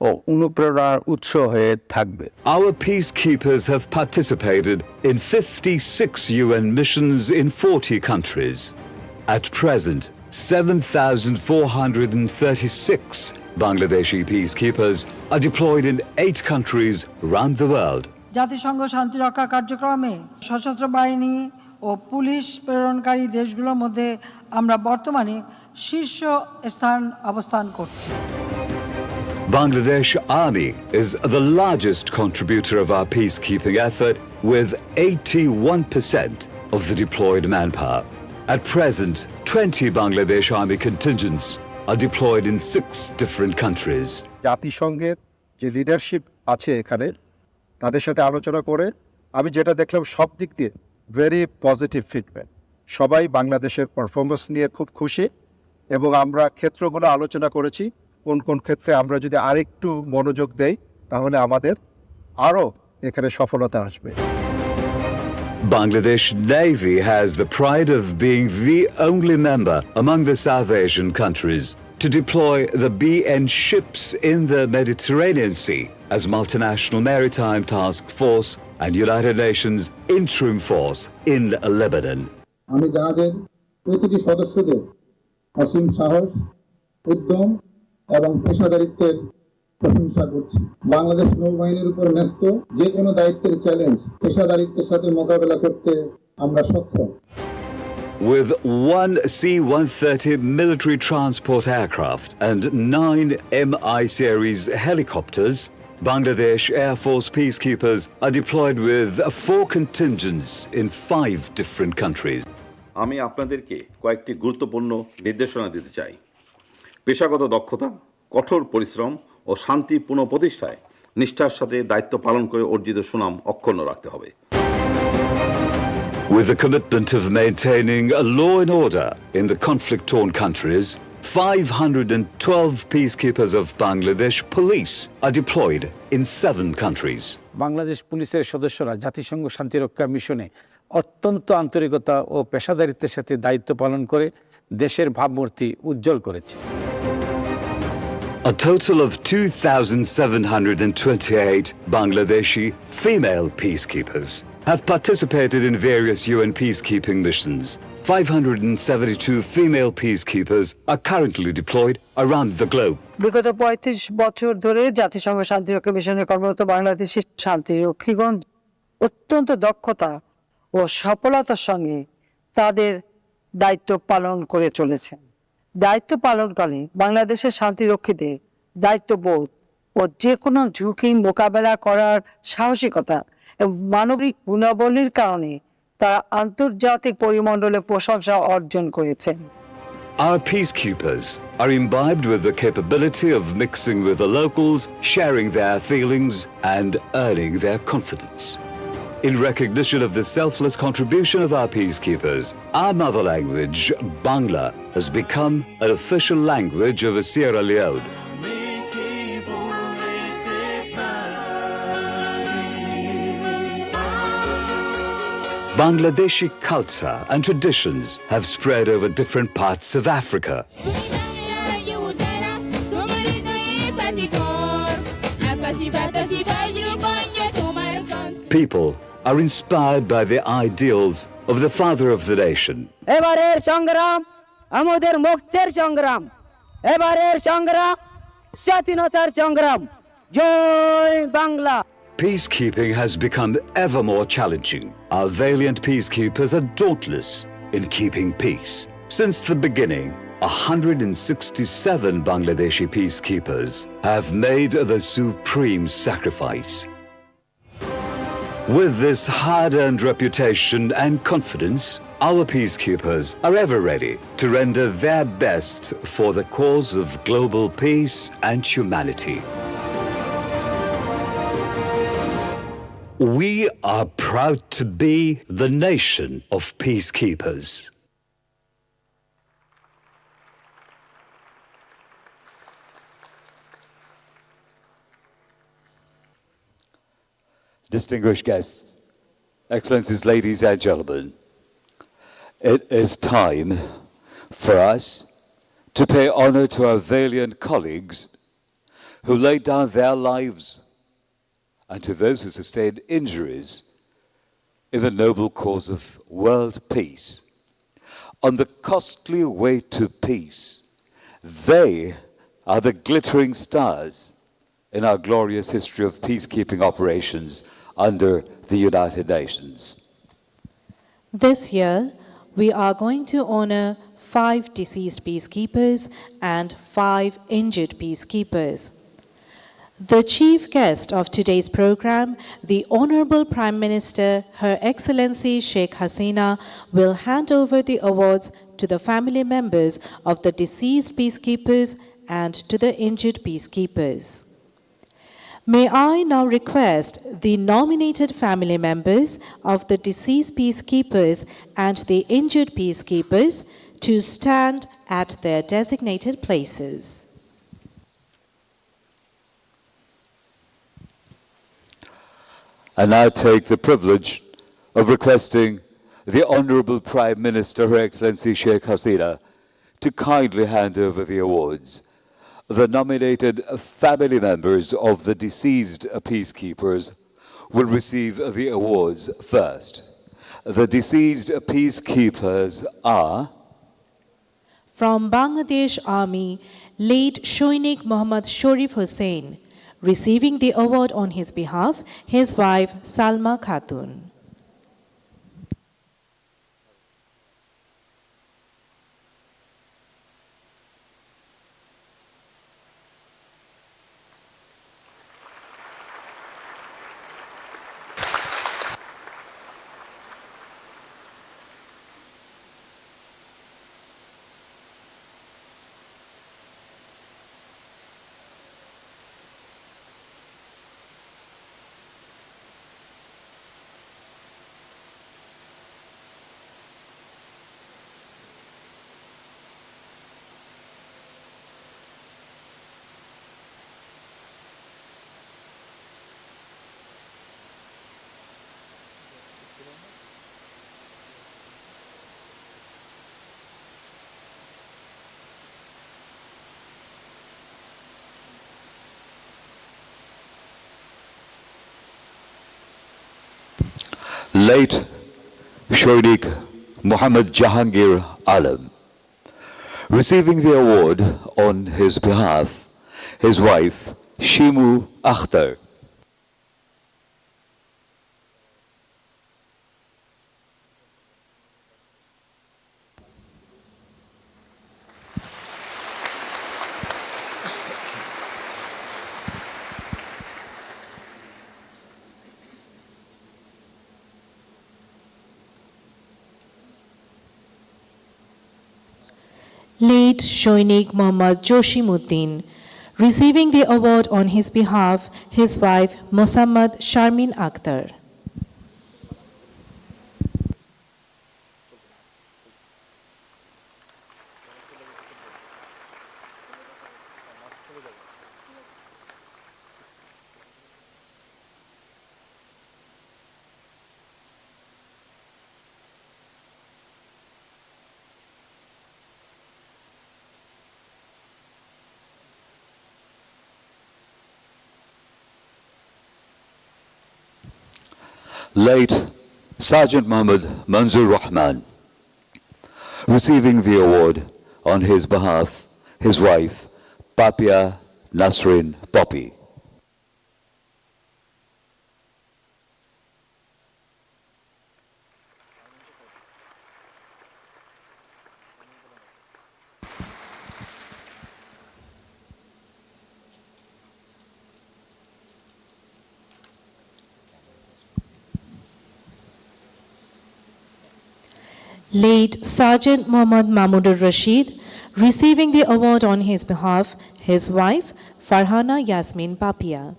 ও অনুপ্রেরণার উৎস হয়ে থাকবে। Our peacekeepers have participated in 56 UN missions in 40 countries. At present, 7,436 Bangladeshi peacekeepers are deployed in 8 countries around the world. জাতিসংঘ শান্তিরক্ষা কার্যক্রমে সশস্ত্র বাহিনী ও পুলিশ প্রেরণকারী দেশগুলোর মধ্যে আমরা বর্তমানে শীর্ষ স্থান অবস্থান করছি। Bangladesh Army is the largest contributor of our peacekeeping effort with 81% of the deployed manpower. At present, 20 Bangladesh Army contingents are deployed in 6 different countries. জাতিসংঘের যে লিডারশিপ আছে এখানে তাদের সাথে আলোচনা করে আমি যেটা দেখলাম সব দিক দিয়ে ভেরি পজিটিভ ফিডব্যাক। সবাই বাংলাদেশের পারফরমেন্স নিয়ে খুব খুশি এবং আমরা ক্ষেত্রগুলো আলোচনা করেছি কোন কোন ক্ষেত্রে আমরা যদি আরেকটু মনোযোগ দেই তাহলে আমাদের আরো এখানে সফলতা আসবে। Bangladesh Navy has the pride of being the only member among the South Asian countries to deploy the BN ships in the Mediterranean Sea as multinational maritime task force and United Nations interim force in Lebanon. আমি জাহাজের প্রতিটি সদস্যদের অসীম সাহস, উদ্যম এবং পেশাদারিত্বের প্রশংসা করছি। বাংলাদেশ নৌবাহিনীর উপর ন্যস্ত যে কোনো দায়িত্বের চ্যালেঞ্জ পেশাদারিত্বের সাথে মোকাবেলা করতে আমরা সক্ষম। With 1 C-130 military transport aircraft and 9 MI series helicopters, Bangladesh Air Force peacekeepers are deployed with 4 contingents in 5 different countries. আমি আপনাদেরকে কয়েকটি গুরুত্বপূর্ণ নির্দেশনা দিতে চাই। পেশাগত দক্ষতা, কঠোর পরিশ্রম ও শান্তি পুনঃপ্রতিষ্ঠায় নিষ্ঠার সাথে দায়িত্ব পালন করে অর্জিত সুনাম অক্ষুণ্ণ রাখতে হবে। With the commitment of maintaining a law and order in the conflict-torn countries, 512 peacekeepers of Bangladesh Police are deployed in 7 countries. Bangladesh পুলিশের সদস্যরা জাতিসংঘ শান্তিরক্ষা মিশনে অত্যন্ত আন্তরিকতা ও পেশাদারিত্বের সাথে দায়িত্ব পালন করে দেশের ভাবমূর্তি উজ্জ্বল করেছে। A total of 2,728 Bangladeshi female peacekeepers have participated in various UN peacekeeping missions. 572 female peacekeepers are currently deployed around the globe. বিগত ৩৫ বছর ধরে জাতিসংঘ শান্তিরক্ষা মিশনে কর্মরত বাংলাদেশি শান্তিরক্ষীগণ অত্যন্ত দক্ষতা ও সফলতার সঙ্গে তাদের দায়িত্ব পালন করে চলেছেন। দায়িত্ব পালনকালে বাংলাদেশের শান্তিরক্ষীদের দায়িত্ববোধ ও যে কোনো ঝুঁকি মোকাবেলা করার সাহসিকতা এবং মানবিক গুণাবলীর কারণে তারা আন্তর্জাতিক পরিমণ্ডলে প্রশংসা অর্জন করেছেন। Our peacekeepers are imbibed with the capability of mixing with the locals, sharing their feelings, and earning their confidence. In recognition of the selfless contribution of our peacekeepers, our mother language, Bangla, has become an official language of Sierra Leone. Bangladeshi culture and traditions have spread over different parts of Africa. People are inspired by the ideals of the father of the nation. এবারের সংগ্রাম আমাদের মুক্তির সংগ্রাম, এবারের সংগ্রাম স্বাধীনতার সংগ্রাম। জয় Bangla. Peacekeeping has become ever more challenging. Our valiant peacekeepers are dauntless in keeping peace. Since the beginning, 167 Bangladeshi peacekeepers have made the supreme sacrifice. With this hard-earned reputation and confidence, our peacekeepers are ever ready to render their best for the cause of global peace and humanity. We are proud to be the nation of peacekeepers. Distinguished guests, Excellencies, ladies and gentlemen, it is time for us to pay honor to our valiant colleagues who laid down their lives and to those who sustained injuries in the noble cause of world peace. On the costly way to peace, they are the glittering stars in our glorious history of peacekeeping operations under the United Nations. This year, we are going to honor 5 deceased peacekeepers and 5 injured peacekeepers. The chief guest of today's program, the Honorable Prime Minister, Her Excellency Sheikh Hasina, will hand over the awards to the family members of the deceased peacekeepers and to the injured peacekeepers. May I now request the nominated family members of the deceased peacekeepers and the injured peacekeepers to stand at their designated places. I now take the privilege of requesting the Honourable Prime Minister, Her Excellency Sheikh Hasina, to kindly hand over the awards. The nominated family members of the deceased peacekeepers will receive the awards first. The deceased peacekeepers are From Bangladesh Army, late Shoinik Muhammad Sharif Hussain, receiving the award on his behalf, his wife Salma Khatun. late Shoidik Muhammad Jahangir Alam. Receiving the award on his behalf, his wife Shimu Akhtar. Late Shoinik Muhammad Joshimuddin. Receiving the award on his behalf, his wife Mosammad Sharmin Akhtar. Late Sergeant Muhammad Manzoor Rahman. Receiving the award on his behalf, his wife Papia Nasrin Poppy. Late Sergeant Muhammad Mahmudur Rashid. Receiving the award on his behalf, his wife Farhana Yasmin Papia.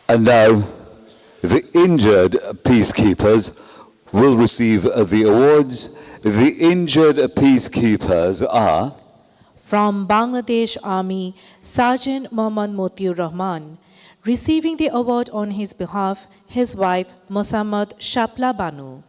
And now, the injured peacekeepers will receive the awards. The injured peacekeepers are From Bangladesh Army, Sergeant Muhammad Motiur Rahman. Receiving the award on his behalf, his wife Mosammad Shapla Banu.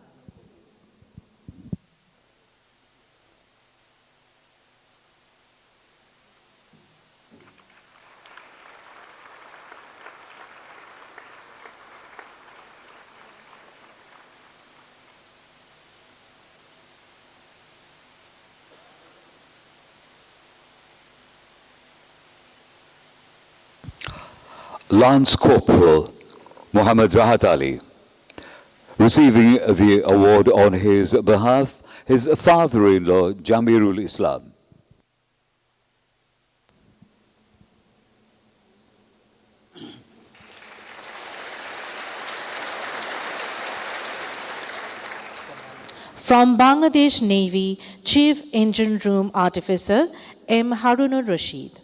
Lance Corporal Muhammad Rahat Ali. Receiving the award on his behalf, his father-in-law Jamirul Islam. From Bangladesh Navy, Chief Engine Room Artificer M. Harunur Rashid.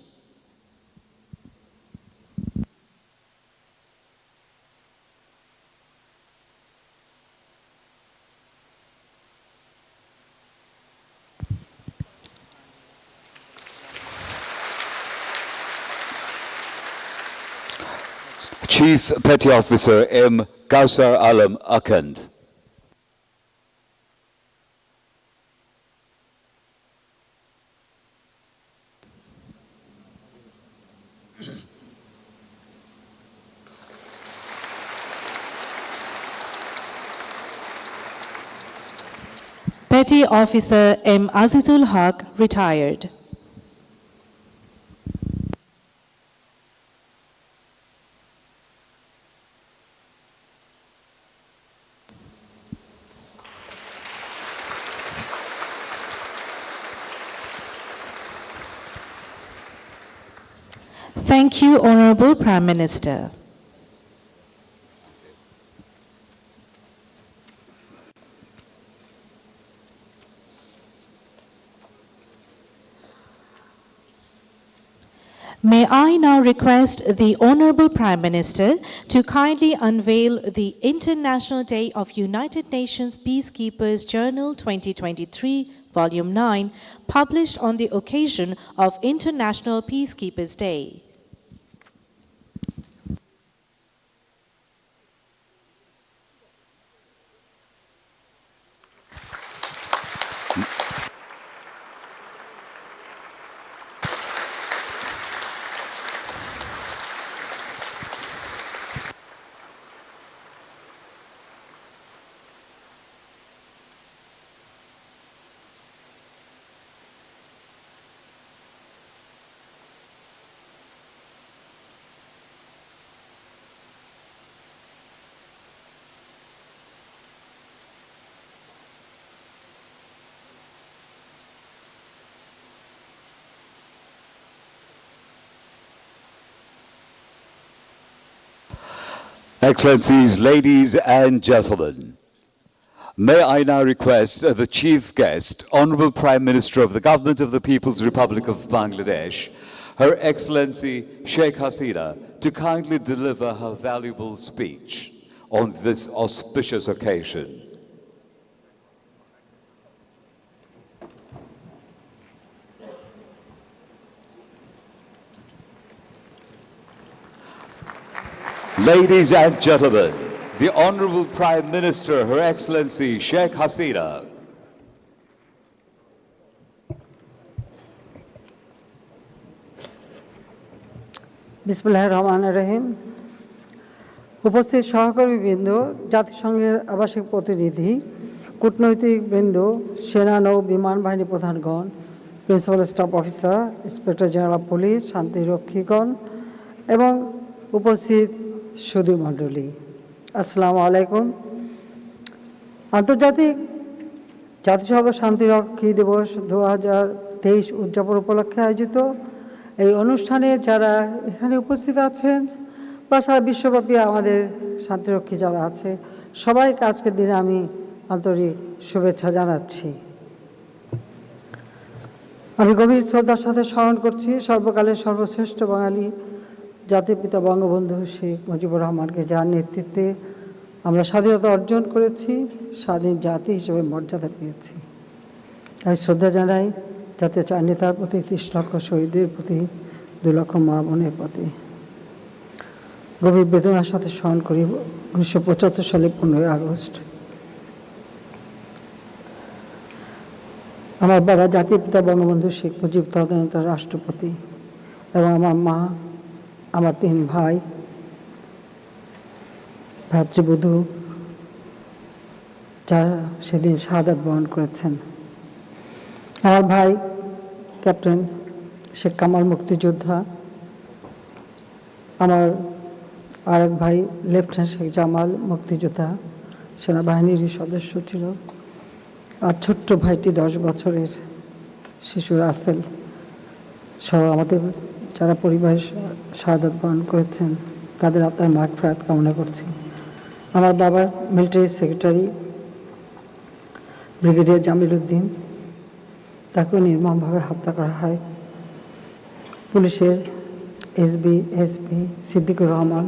Chief Petty Officer M. Kausar Alam Akand. Petty Officer M. Azizul Haq, retired. Thank you, Honorable Prime Minister. May I now request the Honorable Prime Minister to kindly unveil the International Day of United Nations Peacekeepers Journal 2023, Volume 9, published on the occasion of International Peacekeepers Day. Excellencies, ladies and gentlemen, may I now request the Chief Guest, Honorable Prime Minister of the Government of the People's Republic of Bangladesh, Her Excellency Sheikh Hasina, to kindly deliver her valuable speech on this auspicious occasion. Ladies and gentlemen, the Honorable Prime Minister, Her Excellency Sheikh Hasina. বিসমিল্লাহির রহমানির রহিম। উপস্থিত সহকর্মীবৃন্দ, জাতিসংঘের আবাসিক প্রতিনিধি, কূটনৈতিক বৃন্দ, সেনা নৌ বিমান বাহিনী প্রধানগণ, principal staff officer, inspector general of police, শান্তিরক্ষীগণ এবং উপস্থিত সুধী মণ্ডলী, আসসালামু আলাইকুম। আন্তর্জাতিক জাতিসংঘ শান্তিরক্ষী দিবস 2023 উদযাপন উপলক্ষে আয়োজিত এই অনুষ্ঠানে যারা এখানে উপস্থিত আছেন বা সারা বিশ্বব্যাপী আমাদের শান্তিরক্ষী যারা আছে, সবাইকে আজকের দিনে আমি আন্তরিক শুভেচ্ছা জানাচ্ছি। আমি গভীর শ্রদ্ধার সাথে স্মরণ করছি সর্বকালের সর্বশ্রেষ্ঠ বাঙালি জাতির পিতা বঙ্গবন্ধু শেখ মুজিবুর রহমানকে, যার নেতৃত্বে আমরা স্বাধীনতা অর্জন করেছি, স্বাধীন জাতি হিসেবে মর্যাদা পেয়েছি। আমি শ্রদ্ধা জানাই জাতীয় চার নেতার প্রতি, 30 লক্ষ শহীদের প্রতি, 2 লক্ষ মা বোনের প্রতি। গভীর বেদনার সাথে স্মরণ করি 1975 সালে 15ই আগস্ট আমার বাবা জাতির পিতা বঙ্গবন্ধু শেখ মুজিব তদানীন্তন রাষ্ট্রপতি এবং আমার মা, আমার 3 ভাই, ভাতৃবধূ যারা সেদিন শাহাদাত বরণ করেছেন। আমার ভাই ক্যাপ্টেন শেখ কামাল মুক্তিযোদ্ধা, আমার আরেক ভাই লেফটেন্যান্ট শেখ জামাল মুক্তিযোদ্ধা, সেনাবাহিনীরই সদস্য ছিল। আর ছোট্ট ভাইটি 10 বছরের শিশু রাসেল সহ আমাদের যারা পরিবারের শাহাদাত বরণ করেছেন তাদের আত্মার মাগফিরাত কামনা করছি। আমার বাবার military secretary brigadier Jamil Uddin, তাকেও নির্মমভাবে হত্যা করা হয়। পুলিশের এসপি সিদ্দিকুর রহমান,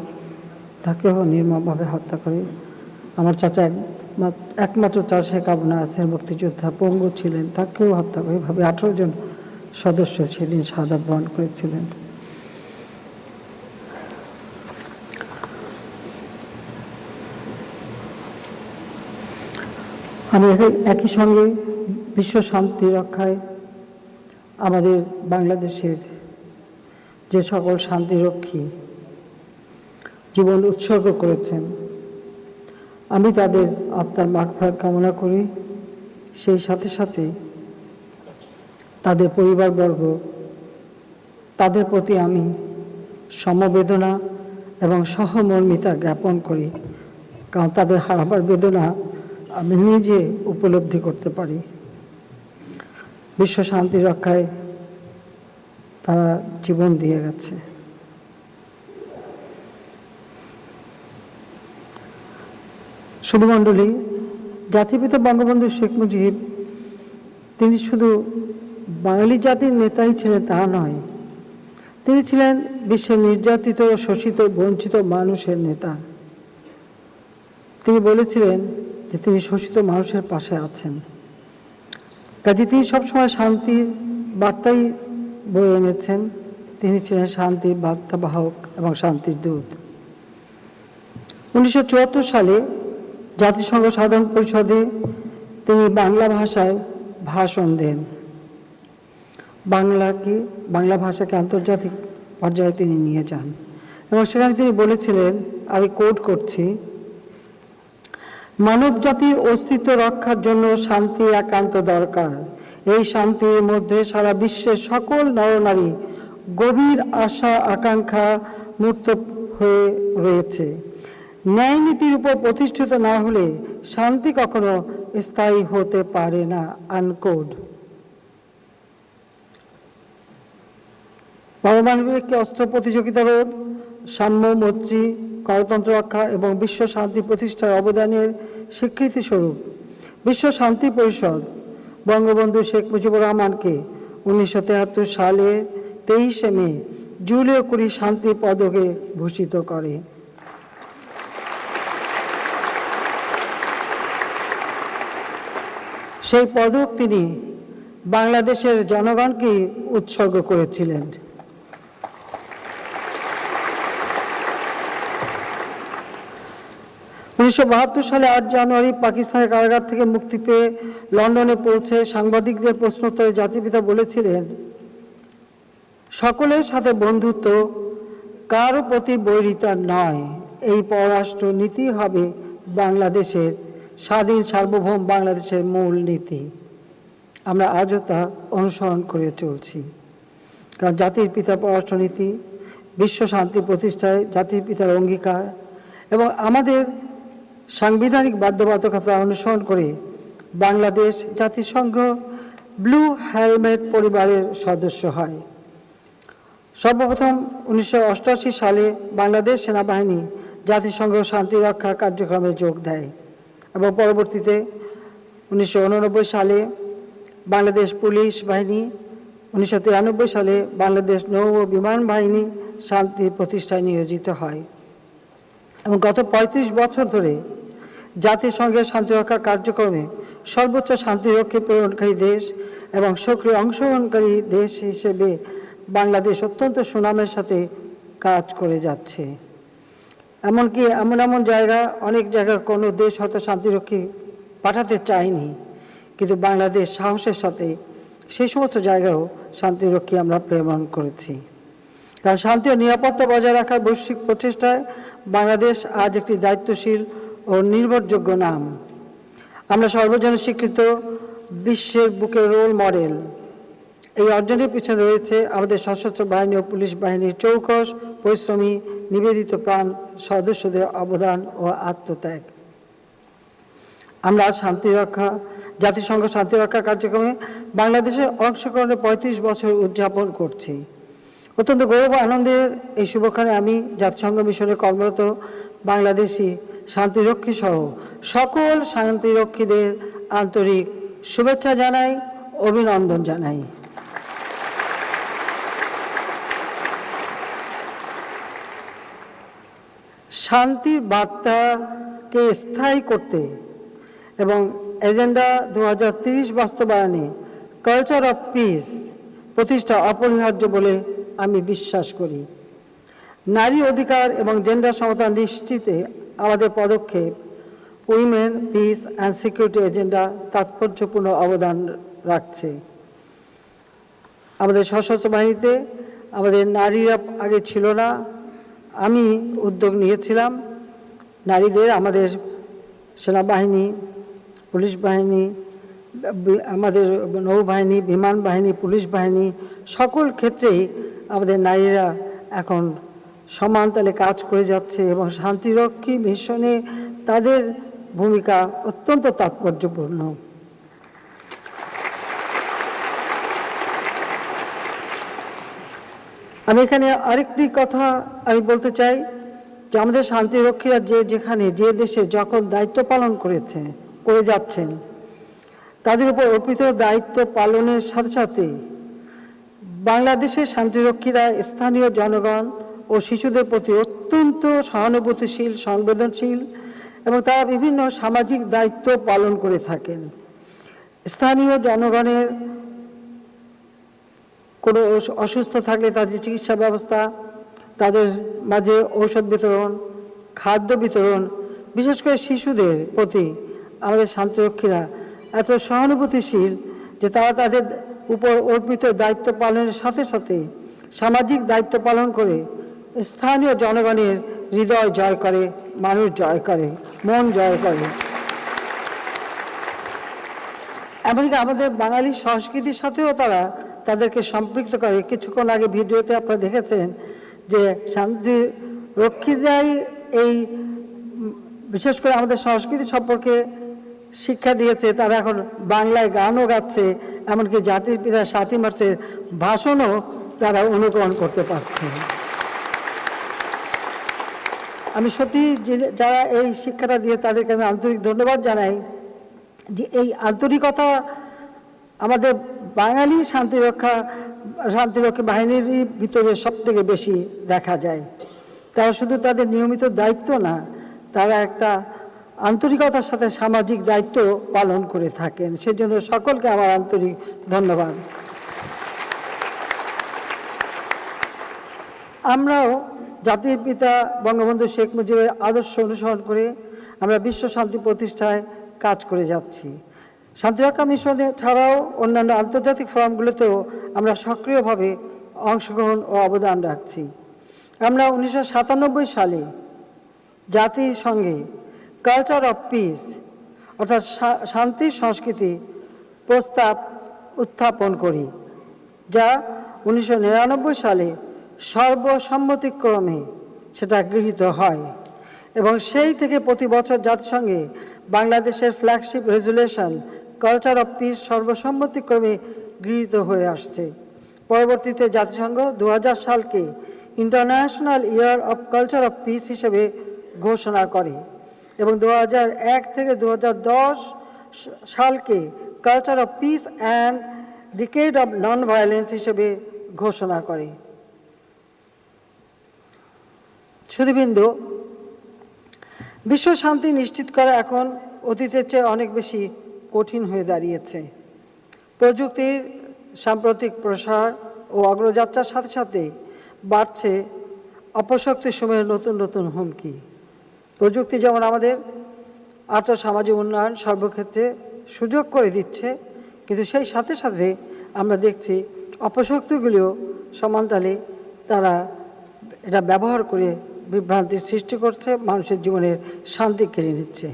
তাকেও নির্মমভাবে হত্যা করে। আমার চাচা একমাত্র চাচা শেখ আবু নাসের মুক্তিযোদ্ধা, পঙ্গু ছিলেন, তাকেও হত্যা করে। এভাবে 18 জন সদস্য সেদিন শাহাদাত বরণ করেছিলেন। আমি একই সঙ্গে বিশ্ব শান্তি রক্ষায় আমাদের বাংলাদেশের যে সকল শান্তিরক্ষী জীবন উৎসর্গ করেছেন, আমি তাদের আত্মার মাগফিরাত কামনা করি। সেই সাথে সাথে তাদের পরিবারবর্গ, তাদের প্রতি আমি সমবেদনা এবং সহমর্মিতা জ্ঞাপন করি, কারণ তাদের হারাবার বেদনা আমি নিজে উপলব্ধি করতে পারি। বিশ্ব শান্তি রক্ষায় তারা জীবন দিয়ে গেছে। সুধীমণ্ডলী, জাতিপিতা বঙ্গবন্ধু শেখ মুজিব তিনি শুধু বাঙালি জাতির নেতাই ছিলেন তা নয়, তিনি ছিলেন বিশ্বের নির্যাতিত ও শোষিত বঞ্চিত মানুষের নেতা। তিনি বলেছিলেন যে তিনি শোষিত মানুষের পাশে আছেন। কাজে তিনি সবসময় শান্তির বার্তাই বয়ে এনেছেন। তিনি ছিলেন শান্তির বার্তাবাহক এবং শান্তির দূত। 1974 সালে জাতিসংঘ সাধারণ পরিষদে তিনি বাংলা ভাষায় ভাষণ দেন। বাংলা ভাষাকে আন্তর্জাতিক পর্যায়ে তিনি নিয়ে যান এবং সেখানে তিনি বলেছিলেন, আমি কোট করছি, মানব জাতির অস্তিত্ব রক্ষার জন্য শান্তি একান্ত দরকার। এই শান্তির মধ্যে সারা বিশ্বের সকল নরনারী গভীর আশা আকাঙ্ক্ষা মূর্ত হয়ে রয়েছে। ন্যায় নীতির উপর প্রতিষ্ঠিত না হলে শান্তি কখনো স্থায়ী হতে পারে না। আনকোড। পারমাণবিক অস্ত্র প্রতিযোগিতা রোধ, সাম্য, মৈত্রী, গণতন্ত্র রক্ষা এবং বিশ্ব শান্তি প্রতিষ্ঠার অবদানের স্বীকৃতি স্বরূপ বিশ্ব শান্তি পরিষদ বঙ্গবন্ধু শেখ মুজিবুর রহমানকে 1973 সালের 23শে মে জুলিও কুরি শান্তি পদকে ভূষিত করে। সেই পদক তিনি বাংলাদেশের জনগণকে উৎসর্গ করেছিলেন। সালে 8 জানুয়ারি পাকিস্তানের কারাগার থেকে মুক্তি পেয়ে লন্ডনে পৌঁছে সাংবাদিকদের প্রশ্নোত্তরে জাতিপিতা বলেছিলেন, সকলের সাথে বন্ধুত্ব, কারো প্রতি বৈরিতা নয়। এই পররাষ্ট্র নীতি হবে বাংলাদেশের স্বাধীন সার্বভৌম বাংলাদেশের মূল নীতি। আমরা আজও তা অনুসরণ করে চলছি। কারণ জাতির পিতার পররাষ্ট্রনীতি, বিশ্ব শান্তি প্রতিষ্ঠায় জাতির পিতার অঙ্গীকার এবং আমাদের সাংবিধানিক বাধ্যবাধকতা অনুসরণ করে বাংলাদেশ জাতিসংঘ ব্লু হেলমেট পরিবারের সদস্য হয়। সর্বপ্রথম 1988 সালে বাংলাদেশ সেনাবাহিনী জাতিসংঘ শান্তিরক্ষা কার্যক্রমে যোগ দেয় এবং পরবর্তীতে 1989 সালে বাংলাদেশ পুলিশ বাহিনী, 1993 সালে বাংলাদেশ নৌ ও বিমান বাহিনী শান্তি প্রতিষ্ঠায় নিয়োজিত হয় এবং গত 35 বছর ধরে জাতিসংঘের শান্তিরক্ষা কার্যক্রমে সর্বোচ্চ শান্তিরক্ষী প্রেরণকারী দেশ এবং সক্রিয় অংশগ্রহণকারী দেশ হিসেবে বাংলাদেশ অত্যন্ত সুনামের সাথে কাজ করে যাচ্ছে। এমনকি এমন জায়গা, অনেক জায়গা কোনো দেশ হয়তো শান্তিরক্ষী পাঠাতে চায়নি, কিন্তু বাংলাদেশ সাহসের সাথে সেই সমস্ত জায়গায়ও শান্তিরক্ষী আমরা প্রেরণ করেছি। কারণ শান্তি ও নিরাপত্তা বজায় রাখার বৈশ্বিক প্রচেষ্টায় বাংলাদেশ আজ একটি দায়িত্বশীল ও নির্ভরযোগ্য নাম। আমরা সর্বজন স্বীকৃত বিশ্বের বুকে রোল মডেল। এই অর্জনের পিছনে রয়েছে আমাদের সশস্ত্র বাহিনী ও পুলিশ বাহিনীর চৌকস পরিশ্রমী নিবেদিত প্রাণ সদস্যদের অবদান ও আত্মত্যাগ। আমরা জাতিসংঘ শান্তিরক্ষা কার্যক্রমে বাংলাদেশের অংশগ্রহণে 35 বছর উদযাপন করছি। অত্যন্ত গৌরব আনন্দের এই শুভক্ষণে আমি জাতিসংঘ মিশনে কর্মরত বাংলাদেশি শান্তিরক্ষী সহ সকল শান্তিরক্ষীদের আন্তরিক শুভেচ্ছা জানাই, অভিনন্দন জানাই। শান্তির বার্তাকে স্থায়ী করতে এবং এজেন্ডা 2030 বাস্তবায়নে কালচার অফ পিস প্রতিষ্ঠা অপরিহার্য বলে আমি বিশ্বাস করি। নারী অধিকার এবং জেন্ডার সমতা নিশ্চিতে আমাদের পদক্ষেপ women peace and security agenda তাৎপর্যপূর্ণ অবদান রাখছে। আমাদের সশস্ত্র বাহিনীতে আমাদের নারীরা আগে ছিল না। আমি উদ্যোগ নিয়েছিলাম নারীদের আমাদের সেনাবাহিনী, পুলিশ বাহিনী, আমাদের নৌবাহিনী, বিমান বাহিনী, পুলিশ বাহিনী সকল ক্ষেত্রেই আমাদের নারীরা এখন সমান তালে কাজ করে যাচ্ছে এবং শান্তিরক্ষী মিশনে তাদের ভূমিকা অত্যন্ত তাৎপর্যপূর্ণ। আমি এখানে আরেকটি কথা আমি বলতে চাই যে আমাদের শান্তিরক্ষীরা যেখানে যে দেশে যখন দায়িত্ব পালন করে যাচ্ছেন, তাদের উপর অর্পিত দায়িত্ব পালনের সাথে সাথে বাংলাদেশের শান্তিরক্ষীরা স্থানীয় জনগণ ও শিশুদের প্রতি অত্যন্ত সহানুভূতিশীল, সংবেদনশীল এবং তারা বিভিন্ন সামাজিক দায়িত্ব পালন করে থাকেন। স্থানীয় জনগণের কোনো অসুস্থ থাকলে তাদের চিকিৎসা ব্যবস্থা, তাদের মাঝে ঔষধ বিতরণ, খাদ্য বিতরণ, বিশেষ করে শিশুদের প্রতি আমাদের শান্তিরক্ষীরা এত সহানুভূতিশীল যে তারা তাদের উপর অর্পিত দায়িত্ব পালনের সাথে সাথে সামাজিক দায়িত্ব পালন করে স্থানীয় জনগণের হৃদয় জয় করে, মানুষ জয় করে, মন জয় করে। এমনকি আমাদের বাঙালি সংস্কৃতির সাথেও তারা তাদেরকে সম্পৃক্ত করে। কিছুক্ষণ আগে ভিডিওতে আপনারা দেখেছেন যে শান্তি রক্ষীরাই এই বিশেষ করে আমাদের সংস্কৃতি সম্পর্কে শিক্ষা দিয়েছে। তারা এখন বাংলায় গানও গাচ্ছে, এমনকি জাতির পিতা ৭ই মার্চের ভাষণও তারা অনুকরণ করতে পারছে। আমি সত্যি যারা এই শিক্ষাটা দিয়ে তাদেরকে আমি আন্তরিক ধন্যবাদ জানাই যে এই আন্তরিকতা আমাদের বাঙালি শান্তিরক্ষী বাহিনীর ভিতরে সবথেকে বেশি দেখা যায়। তারা শুধু তাদের নিয়মিত দায়িত্ব না, তারা একটা আন্তরিকতার সাথে সামাজিক দায়িত্ব পালন করে থাকেন। সেজন্য সকলকে আমার আন্তরিক ধন্যবাদ। আমরাও জাতির পিতা বঙ্গবন্ধু শেখ মুজিবের আদর্শ অনুসরণ করে আমরা বিশ্ব শান্তি প্রতিষ্ঠায় কাজ করে যাচ্ছি। শান্তিরক্ষা মিশনে ছাড়াও অন্যান্য আন্তর্জাতিক ফোরামগুলোতেও আমরা সক্রিয়ভাবে অংশগ্রহণ ও অবদান রাখছি। আমরা 1997 সালে জাতিসংঘে কালচার অফ পিস অর্থাৎ শান্তির সংস্কৃতি প্রস্তাব উত্থাপন করি, যা 1999 সালে সর্বসম্মতিক্রমে সেটা গৃহীত হয় এবং সেই থেকে প্রতি বছর জাতিসংঘে বাংলাদেশের flagship resolution culture of peace সর্বসম্মতিক্রমে গৃহীত হয়ে আসছে। পরবর্তীতে জাতিসংঘ 2000 সালকে international year of culture of peace হিসেবে ঘোষণা করে এবং 2001 থেকে 2010 সালকে culture of peace and decade of non violence হিসেবে ঘোষণা করে। সুধীবৃন্দ, বিশ্ব শান্তি নিশ্চিত করা এখন অতীতের চেয়ে অনেক বেশি কঠিন হয়ে দাঁড়িয়েছে। প্রযুক্তির সাম্প্রতিক প্রসার ও অগ্রযাত্রার সাথে সাথে বাড়ছে অপশক্তির সময়ের নতুন নতুন হুমকি। প্রযুক্তি যেমন আমাদের আর্থসামাজিক উন্নয়ন সর্বক্ষেত্রে সুযোগ করে দিচ্ছে, কিন্তু সেই সাথে সাথে আমরা দেখছি অপশক্তিগুলিও সমানতালে তারা এটা ব্যবহার করে বিভ্রান্তির সৃষ্টি করছে, মানুষের জীবনের শান্তি কেড়ে নিচ্ছে।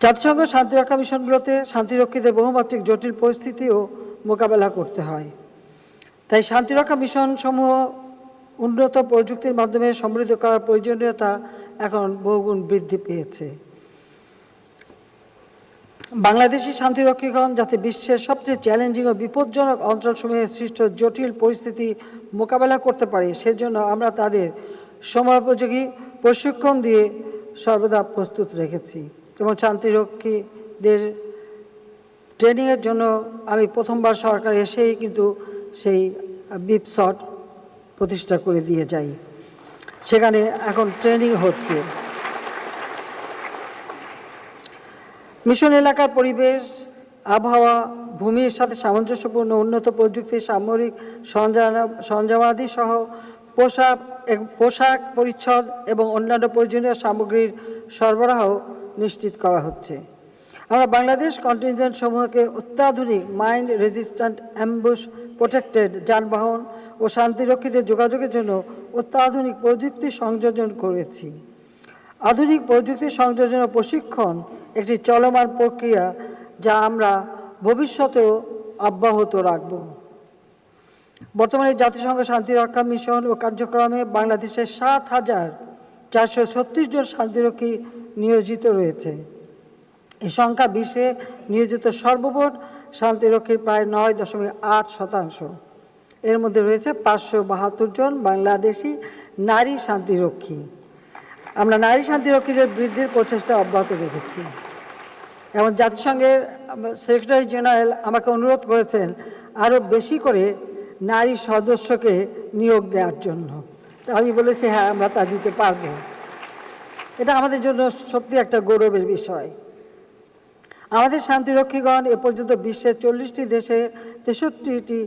জাতিসংঘ শান্তিরক্ষা মিশনগুলোতে শান্তিরক্ষীদের বহুমাত্রিক জটিল পরিস্থিতিও মোকাবেলা করতে হয়। তাই শান্তিরক্ষা মিশন সমূহ উন্নত প্রযুক্তির মাধ্যমে সমৃদ্ধ করার প্রয়োজনীয়তা এখন বহুগুণ বৃদ্ধি পেয়েছে। বাংলাদেশি শান্তিরক্ষীগণ যাতে বিশ্বের সবচেয়ে চ্যালেঞ্জিং ও বিপজ্জনক অঞ্চলসমূহে সৃষ্ট জটিল পরিস্থিতি মোকাবেলা করতে পারে, সেজন্য আমরা তাদের সময়োপযোগী প্রশিক্ষণ দিয়ে সর্বদা প্রস্তুত রেখেছি এবং শান্তিরক্ষীদের ট্রেনিংয়ের জন্য আমি প্রথমবার সরকার এসেই কিন্তু সেই বিপসট প্রতিষ্ঠা করে দিয়ে যাই। সেখানে এখন ট্রেনিং হচ্ছে। মিশন এলাকার পরিবেশ, আবহাওয়া, ভূমির সাথে সামঞ্জস্যপূর্ণ উন্নত প্রযুক্তি, সামরিক সরঞ্জামাদি সহ পোশাক পরিচ্ছদ এবং অন্যান্য প্রয়োজনীয় সামগ্রীর সরবরাহ নিশ্চিত করা হচ্ছে। আমরা বাংলাদেশ কন্টিনজেন্ট সমূহকে অত্যাধুনিক মাইন্ড রেজিস্ট্যান্ট অ্যাম্বুশ প্রোটেক্টেড যানবাহন ও শান্তিরক্ষীদের যোগাযোগের জন্য অত্যাধুনিক প্রযুক্তি সংযোজন করেছি। আধুনিক প্রযুক্তি সংযোজন ও প্রশিক্ষণ একটি চলমান প্রক্রিয়া, যা আমরা ভবিষ্যতেও অব্যাহত রাখব। বর্তমানে জাতিসংঘ শান্তিরক্ষা মিশন ও কার্যক্রমে বাংলাদেশের ৭,৪36 জন শান্তিরক্ষী নিয়োজিত রয়েছে। এই সংখ্যা বিশ্বে নিয়োজিত সর্বমোট শান্তিরক্ষীর প্রায় ৯.৮%। এর মধ্যে রয়েছে 572 জন বাংলাদেশি নারী শান্তিরক্ষী। আমরা নারী শান্তিরক্ষীদের বৃদ্ধির প্রচেষ্টা অব্যাহত রেখেছি এবং জাতিসংঘের সেক্রেটারি জেনারেল আমাকে অনুরোধ করেছেন আরও বেশি করে নারী সদস্যকে নিয়োগ দেওয়ার জন্য। তা আমি বলেছি হ্যাঁ আমরা তা দিতে পারবো। এটা আমাদের জন্য সত্যি একটা গৌরবের বিষয়। আমাদের শান্তিরক্ষীগণ এ পর্যন্ত বিশ্বের 40টি দেশে 63টি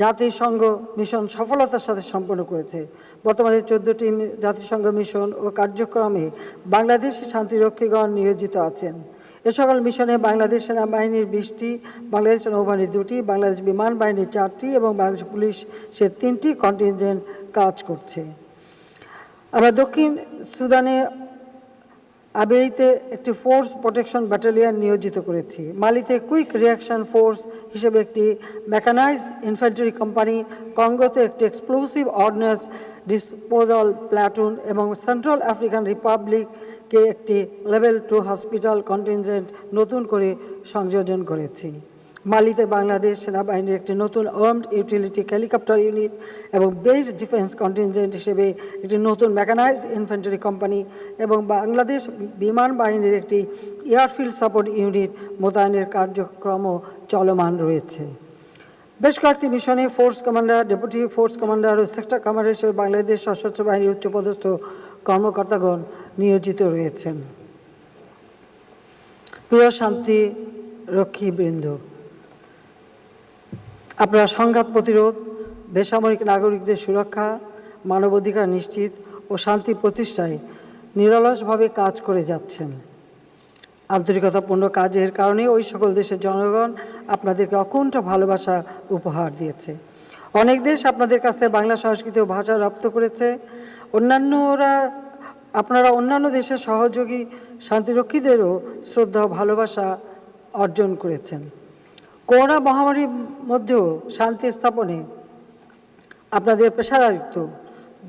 জাতিসংঘ মিশন সফলতার সাথে সম্পন্ন করেছে। বর্তমানে 14টি জাতিসংঘ মিশন ও কার্যক্রমে বাংলাদেশি শান্তিরক্ষীগণ নিয়োজিত আছেন। এ সকল মিশনে বাংলাদেশ সেনাবাহিনীর 20টি, বাংলাদেশ নৌবাহিনীর 2টি, বাংলাদেশ বিমান বাহিনীর 4টি এবং বাংলাদেশ পুলিশের 3টি কন্টিনজেন্ট কাজ করছে। আমরা দক্ষিণ সুদানে আবেইতে একটি ফোর্স প্রোটেকশন ব্যাটালিয়ন নিয়োজিত করেছি। মালিতে কুইক রিয়াকশন ফোর্স হিসেবে একটি মেকানাইজড ইনফ্যান্ট্রি কোম্পানি, কঙ্গোতে একটি এক্সপ্লোসিভ অর্ডিন্যান্স ডিসপোজাল প্ল্যাটুন এবং সেন্ট্রাল আফ্রিকান রিপাবলিককে একটি লেভেল 2 হসপিটাল কন্টিনজেন্ট নতুন করে সংযোজন করেছি। মালিতে বাংলাদেশ সেনাবাহিনীর একটি নতুন আর্মড ইউটিলিটি হেলিকপ্টার ইউনিট এবং বেস ডিফেন্স কন্টিনজেন্ট হিসেবে একটি নতুন মেকানাইজড ইনফ্যান্ট্রি কোম্পানি এবং বাংলাদেশ বিমান বাহিনীর একটি এয়ারফিল্ড সাপোর্ট ইউনিট মোতায়েনের কার্যক্রম চলমান রয়েছে। বেশ কয়েকটি মিশনে force commander, deputy force commander ও সেক্টর কমান্ডার হিসেবে বাংলাদেশ সশস্ত্র বাহিনীর উচ্চপদস্থ কর্মকর্তাগণ নিয়োজিত রয়েছেন। প্রিয় শান্তিরক্ষীবৃন্দ, আপনারা সংঘাত প্রতিরোধ, বেসামরিক নাগরিকদের সুরক্ষা, মানবাধিকার নিশ্চিত ও শান্তি প্রতিষ্ঠায় নিরলসভাবে কাজ করে যাচ্ছেন। আন্তরিকতাপূর্ণ কাজের কারণে ওই সকল দেশের জনগণ আপনাদেরকে অকুণ্ঠ ভালোবাসা উপহার দিয়েছে। অনেক দেশ আপনাদের কাছ থেকে বাংলা সংস্কৃতি ও ভাষা রপ্ত করেছে। আপনারা অন্যান্য দেশের সহযোগী শান্তিরক্ষীদেরও শ্রদ্ধা ও ভালোবাসা অর্জন করেছেন। করোনা মহামারীর মধ্যেও শান্তি স্থাপনে আপনাদের পেশাদারিত্ব,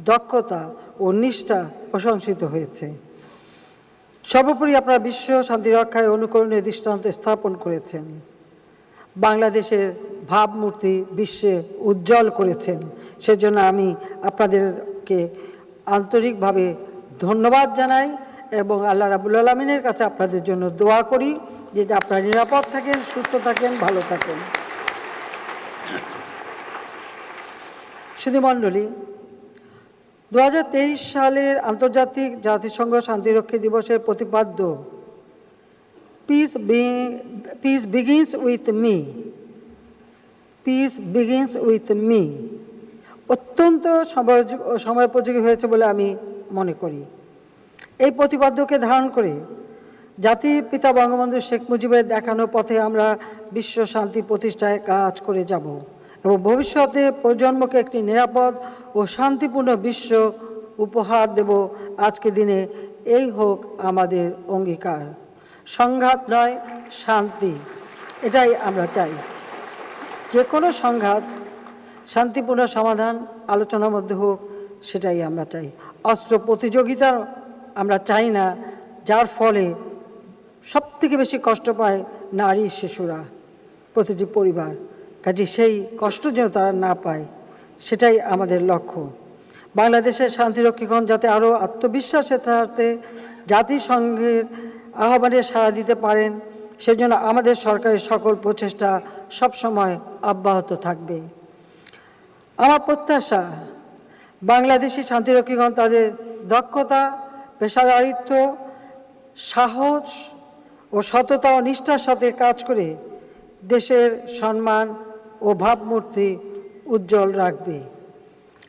দক্ষতা ও নিষ্ঠা প্রশংসিত হয়েছে। সর্বোপরি আপনারা বিশ্ব শান্তি রক্ষায় অনুকরণীয় দৃষ্টান্ত স্থাপন করেছেন। বাংলাদেশের ভাবমূর্তি বিশ্বে উজ্জ্বল করেছেন। সেজন্য আমি আপনাদেরকে আন্তরিকভাবে ধন্যবাদ জানাই এবং আল্লাহ রাব্বুল আলামিনের কাছে আপনাদের জন্য দোয়া করি যে আপনারা নিরাপদ থাকেন, সুস্থ থাকেন, ভালো থাকেন। সুধীমণ্ডলী, 2023 সালের আন্তর্জাতিক জাতিসংঘ শান্তিরক্ষী দিবসের প্রতিপাদ্য piece begins with me, piece begins with me অত্যন্ত সময়োপযোগী হয়েছে বলে আমি মনে করি। এই প্রতিপাদ্যকে ধারণ করে জাতির পিতা বঙ্গবন্ধু শেখ মুজিবের দেখানো পথে আমরা বিশ্ব শান্তি প্রতিষ্ঠায় কাজ করে যাব এবং ভবিষ্যতে প্রজন্মকে একটি নিরাপদ ও শান্তিপূর্ণ বিশ্ব উপহার দেব। আজকে দিনে এই হোক আমাদের অঙ্গীকার। সংঘাত নয়, শান্তি, এটাই আমরা চাই। যে কোনো সংঘাত শান্তিপূর্ণ সমাধান আলোচনার মধ্যে হোক, সেটাই আমরা চাই। অস্ত্র প্রতিযোগিতা আমরা চাই না, যার ফলে সবথেকে বেশি কষ্ট পায় নারী, শিশুরা, প্রতিটি পরিবার। কাজে সেই কষ্ট যেন তারা না পায়, সেটাই আমাদের লক্ষ্য। বাংলাদেশের শান্তিরক্ষীগণ যাতে আরও আত্মবিশ্বাসের সাথে জাতিসংঘের আহ্বানে সাড়া দিতে পারেন, সেজন্য আমাদের সরকারের সকল প্রচেষ্টা সবসময় অব্যাহত থাকবে। আমার প্রত্যাশা বাংলাদেশি শান্তিরক্ষীগণ তাদের দক্ষতা, পেশাদারিত্ব, সাহস ও সততা ও নিষ্ঠার সাথে কাজ করে দেশের সম্মান ও ভাবমূর্তি উজ্জ্বল রাখবে।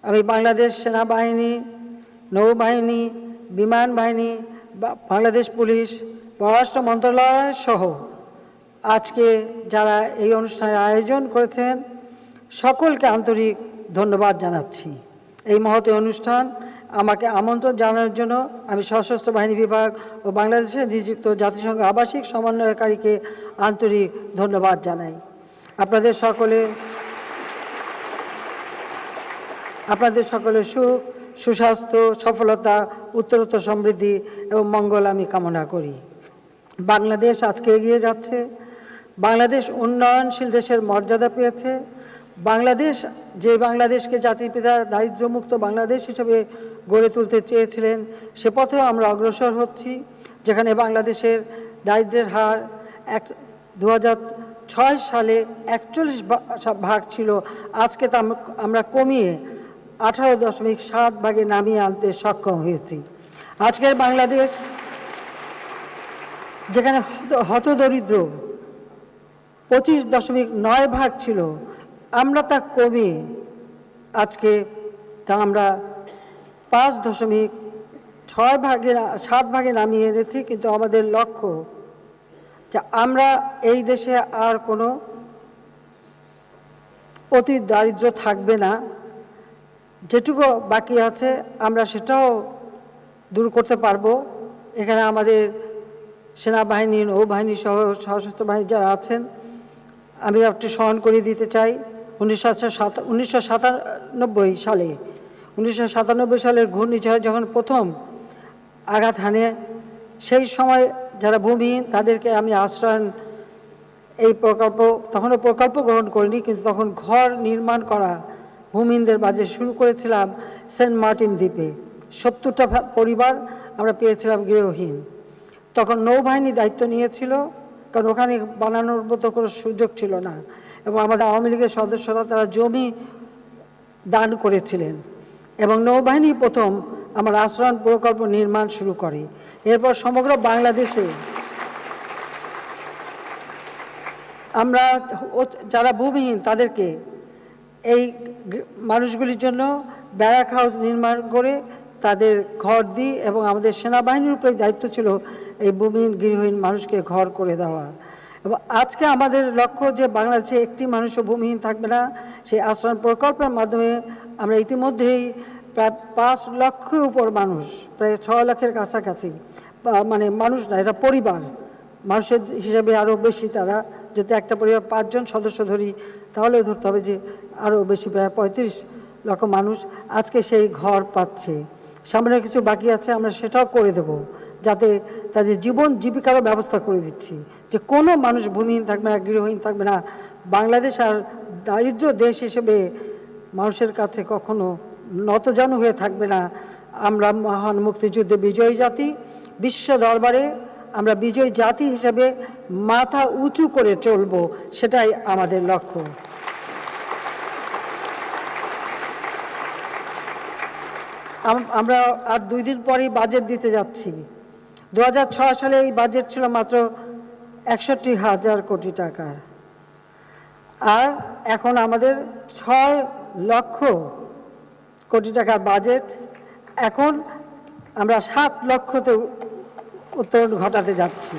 আমি বাংলাদেশ সেনাবাহিনী, নৌবাহিনী, বিমান বাহিনী, বাংলাদেশ পুলিশ, পররাষ্ট্র মন্ত্রণালয় সহ আজকে যারা এই অনুষ্ঠানের আয়োজন করেছেন সকলকে আন্তরিক ধন্যবাদ জানাচ্ছি। এই মহৎ অনুষ্ঠান আমাকে আমন্ত্রণ জানানোর জন্য আমি সশস্ত্র বাহিনী বিভাগ ও বাংলাদেশে নিযুক্ত জাতিসংঘ আবাসিক সমন্বয়কারীকে আন্তরিক ধন্যবাদ জানাই। আপনাদের সকলের সুখ, সুস্বাস্থ্য, সফলতা, উত্তরোত্তর সমৃদ্ধি এবং মঙ্গল আমি কামনা করি। বাংলাদেশ আজকে এগিয়ে যাচ্ছে। বাংলাদেশ উন্নয়নশীল দেশের মর্যাদা পেয়েছে। বাংলাদেশ যে বাংলাদেশকে জাতির পিতা দারিদ্র্যমুক্ত বাংলাদেশ হিসেবে গড়ে তুলতে চেয়েছিলেন, সে পথেও আমরা অগ্রসর হচ্ছি। যেখানে বাংলাদেশের দারিদ্র্যের হার 2014 সালে 41 ভাগ ছিল, আজকে তা আমরা কমিয়ে 18.7 ভাগে নামিয়ে আনতে সক্ষম হয়েছি। আজকের বাংলাদেশ যেখানে হতদরিদ্র 25.9 ভাগ ছিল, আমরা তা কমিয়ে আজকে তা আমরা 5.7 ভাগে নামিয়ে এনেছি। কিন্তু আমাদের লক্ষ্য যে আমরা এই দেশে আর কোনো অতি দারিদ্র্য থাকবে না, যেটুকু বাকি আছে আমরা সেটাও দূর করতে পারবো। এখানে আমাদের সেনাবাহিনী, নৌবাহিনী সহ সশস্ত্র বাহিনী যারা আছেন, আমি একটু স্মরণ করিয়ে দিতে চাই 1997 সালের ঘূর্ণিঝড় যখন প্রথম আঘাত হানে, সেই সময় যারা ভূমিহীন তাদেরকে আমি আশ্রয়ন এই প্রকল্প, তখনও প্রকল্প গ্রহণ করিনি, কিন্তু তখন ঘর নির্মাণ করা ভূমিহীনদের মাঝে শুরু করেছিলাম সেন্ট মার্টিন দ্বীপে। 70টা পরিবার আমরা পেয়েছিলাম গৃহহীন। তখন নৌবাহিনী দায়িত্ব নিয়েছিল, কারণ ওখানে বানানোর মতো কোনো সুযোগ ছিল না, এবং আমাদের আওয়ামী লীগের সদস্যরা তারা জমি দান করেছিলেন, এবং নৌবাহিনী প্রথম আমার আশ্রয়ণ প্রকল্প নির্মাণ শুরু করে। এরপর সমগ্র বাংলাদেশে আমরা যারা ভূমিহীন তাদেরকে এই মানুষগুলির জন্য ব্যারাক হাউস নির্মাণ করে তাদের ঘর দিই, এবং আমাদের সেনাবাহিনীর উপরে দায়িত্ব ছিল এই ভূমিহীন গৃহহীন মানুষকে ঘর করে দেওয়া। এবং আজকে আমাদের লক্ষ্য যে বাংলাদেশে একটি মানুষও ভূমিহীন থাকবে না। সেই আশ্রয়ণ প্রকল্পের মাধ্যমে আমরা ইতিমধ্যেই প্রায় 5 লক্ষের উপর মানুষ, প্রায় 6 লাখের কাছাকাছি, মানে মানুষ না, এটা পরিবার, মানুষের হিসেবে আরও বেশি তারা, যদি একটা পরিবার 5 জন সদস্য ধরি তাহলেও ধরতে হবে যে আরও বেশি, প্রায় 35 লক্ষ মানুষ আজকে সেই ঘর পাচ্ছে। সামনে কিছু বাকি আছে, আমরা সেটাও করে দেব, যাতে তাদের জীবন জীবিকারও ব্যবস্থা করে দিচ্ছি, যে কোনো মানুষ ভূমিহীন থাকবে না, গৃহহীন থাকবে না। বাংলাদেশ আর দারিদ্র দেশ হিসেবে মানুষের কাছে কখনো নতজানু হয়ে থাকবে না। আমরা মহান মুক্তিযুদ্ধে বিজয়ী জাতি, বিশ্ব দরবারে আমরা বিজয়ী জাতি হিসেবে মাথা উঁচু করে চলব, সেটাই আমাদের লক্ষ্য। আমরা আর 2 দিন পরেই বাজেট দিতে যাচ্ছি। 2006 সালে এই বাজেট ছিল মাত্র 61,000 কোটি টাকার, আর এখন আমাদের 6 লক্ষ কোটি টাকার বাজেট। এখন আমরা 7 লক্ষতে উত্তরণ ঘটাতে যাচ্ছি।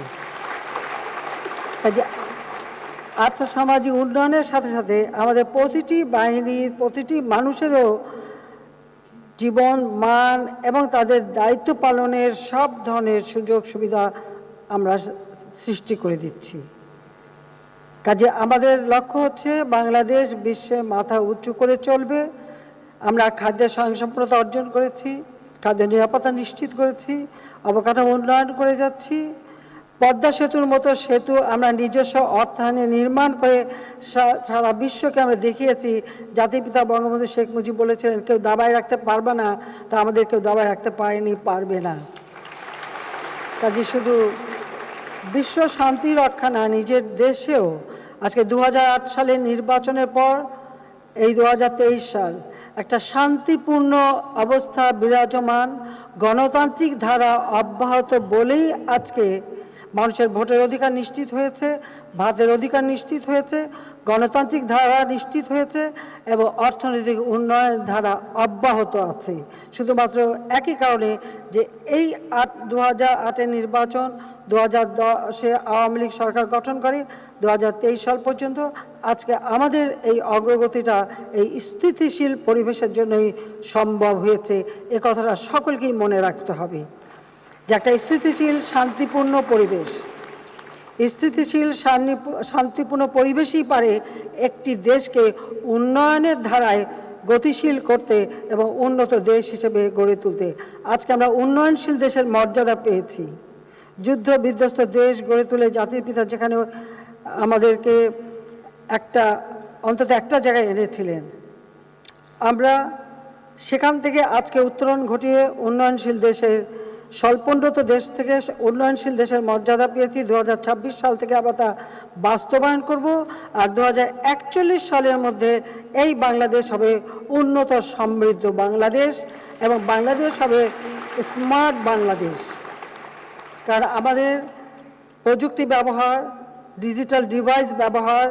আর্থসামাজিক উন্নয়নের সাথে সাথে আমাদের প্রতিটি বাহিনীর, প্রতিটি মানুষেরও জীবন মান এবং তাদের দায়িত্ব পালনের সব ধরনের সুযোগ সুবিধা আমরা সৃষ্টি করে দিচ্ছি। কাজে আমাদের লক্ষ্য হচ্ছে বাংলাদেশ বিশ্বে মাথা উঁচু করে চলবে। আমরা খাদ্যের স্বয়ংসম্পূর্ণতা অর্জন করেছি, খাদ্য নিরাপত্তা নিশ্চিত করেছি, অবকাঠামো উন্নয়ন করে যাচ্ছি। পদ্মা সেতুর মতো সেতু আমরা নিজস্ব অর্থায়নে নির্মাণ করে সারা বিশ্বকে আমরা দেখিয়েছি। জাতিপিতা বঙ্গবন্ধু শেখ মুজিব বলেছিলেন, কেউ দাবায় রাখতে পারবে না, তা আমাদের কেউ দাবায় রাখতে পারেনি, পারবে না। কাজে শুধু বিশ্ব শান্তি রক্ষা না, নিজের দেশেও আজকে 2008 সালের নির্বাচনের পর এই 2023 সাল একটা শান্তিপূর্ণ অবস্থা বিরাজমান, গণতান্ত্রিক ধারা অব্যাহত বলেই আজকে মানুষের ভোটের অধিকার নিশ্চিত হয়েছে, ভাতের অধিকার নিশ্চিত হয়েছে, গণতান্ত্রিক ধারা নিশ্চিত হয়েছে, এবং অর্থনৈতিক উন্নয়ন ধারা অব্যাহত আছে। শুধুমাত্র একই কারণে যে এই 2008-এর নির্বাচন, 2010-এ আওয়ামী লীগ সরকার গঠন করে 2023 সাল পর্যন্ত আজকে আমাদের এই অগ্রগতিটা এই স্থিতিশীল পরিবেশের জন্যই সম্ভব হয়েছে। এ কথাটা সকলকেই মনে রাখতে হবে যে একটা স্থিতিশীল শান্তিপূর্ণ পরিবেশ, স্থিতিশীল শান্তিপূর্ণ পরিবেশই পারে একটি দেশকে উন্নয়নের ধারায় গতিশীল করতে এবং উন্নত দেশ হিসেবে গড়ে তুলতে। আজকে আমরা উন্নয়নশীল দেশের মর্যাদা পেয়েছি। যুদ্ধ বিধ্বস্ত দেশ গড়ে তুলে জাতির পিতা যেখানে আমাদেরকে অন্তত একটা জায়গায় এনেছিলেন, আমরা সেখান থেকে আজকে উত্তরণ ঘটিয়ে উন্নয়নশীল দেশের স্বল্পোন্নত দেশ থেকে উন্নয়নশীল দেশের মর্যাদা পেয়েছি। 2026 সাল থেকে আমরা তা বাস্তবায়ন করব, আর 2041 সালের মধ্যে এই বাংলাদেশ হবে উন্নত সমৃদ্ধ বাংলাদেশ এবং বাংলাদেশ হবে স্মার্ট বাংলাদেশ। কারণ আমাদের প্রযুক্তি ব্যবহার, ডিজিটাল ডিভাইস ব্যবহার,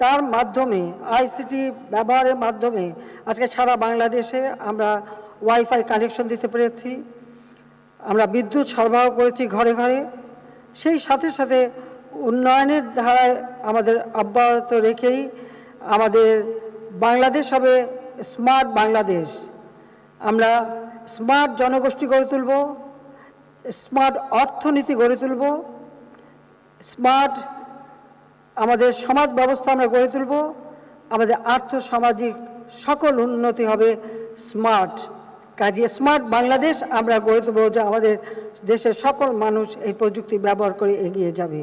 তার মাধ্যমে আইসিটি ব্যবহারের মাধ্যমে আজকে সারা বাংলাদেশে আমরা ওয়াইফাই কানেকশন দিতে পেরেছি, আমরা বিদ্যুৎ সরবরাহ করেছি ঘরে ঘরে। সেই সাথে সাথে উন্নয়নের ধারায় আমাদের অব্যাহত রেখেই আমাদের বাংলাদেশ হবে স্মার্ট বাংলাদেশ। আমরা স্মার্ট জনগোষ্ঠী গড়ে তুলব, স্মার্ট অর্থনীতি গড়ে তুলব, স্মার্ট আমাদের সমাজ ব্যবস্থা আমরা গড়ে তুলব, আমাদের আর্থসামাজিক সকল উন্নতি হবে স্মার্ট। কাজে স্মার্ট বাংলাদেশ আমরা গড়ে তুলব, যে আমাদের দেশের সকল মানুষ এই প্রযুক্তি ব্যবহার করে এগিয়ে যাবে।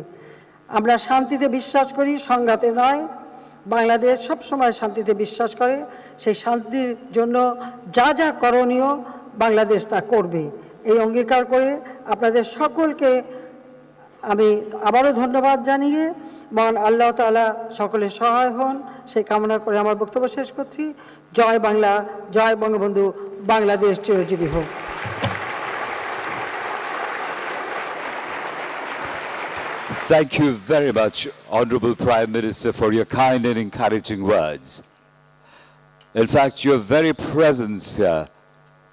আমরা শান্তিতে বিশ্বাস করি, সংঘাতে নয়। বাংলাদেশ সবসময় শান্তিতে বিশ্বাস করে, সেই শান্তির জন্য যা যা করণীয় বাংলাদেশ তা করবে, এই অঙ্গীকার করে আপনাদের সকলকে আমি আবারও ধন্যবাদ জানিয়ে মহান আল্লাহ তাআলা সকলের সহায় হন সেই কামনা করে আমার বক্তব্য শেষ করছি। জয় বাংলা, জয় বঙ্গবন্ধু, বাংলাদেশ চিরজীবী হোক। Thank you very much, Honorable Prime Minister, for your kind and encouraging words. In fact, your very presence here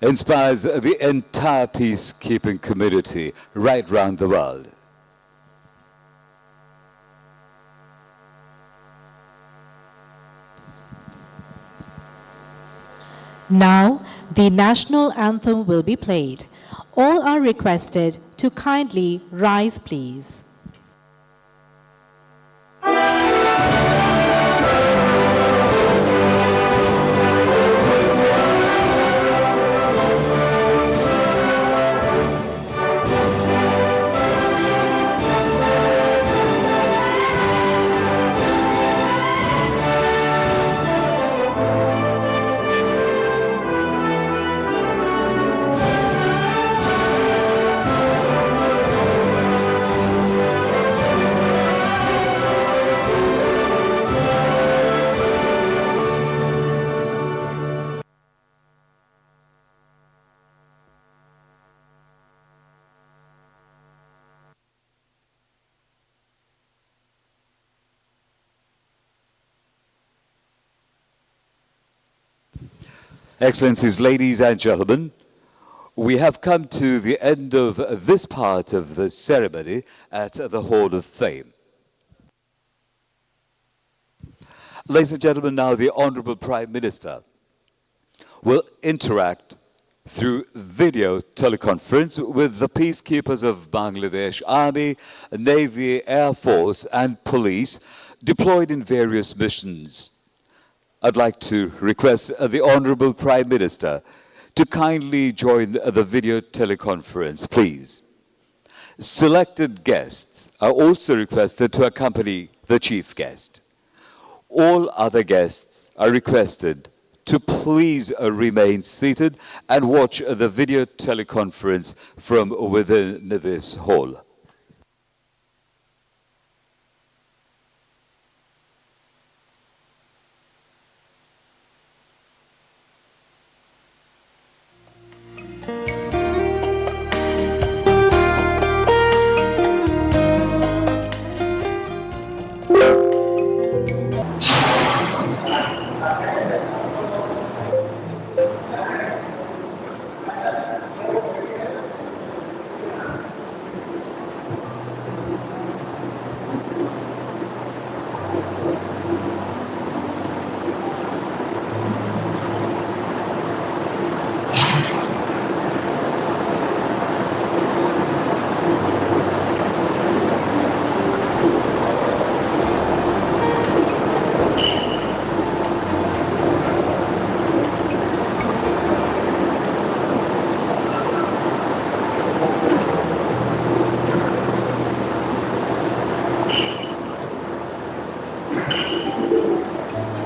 inspires the entire peacekeeping community right around the world. Now, the national anthem will be played. All are requested to kindly rise, please. Excellencies, ladies and gentlemen, we have come to the end of this part of the ceremony at the Hall of Fame. Ladies and gentlemen, now the Honorable Prime Minister will interact through video teleconference with the peacekeepers of Bangladesh Army, Navy, Air Force and Police deployed in various missions. I'd like to request the Honorable Prime Minister to kindly join the video teleconference, please. Selected guests are also requested to accompany the chief guest. All other guests are requested to please remain seated and watch the video teleconference from within this hall.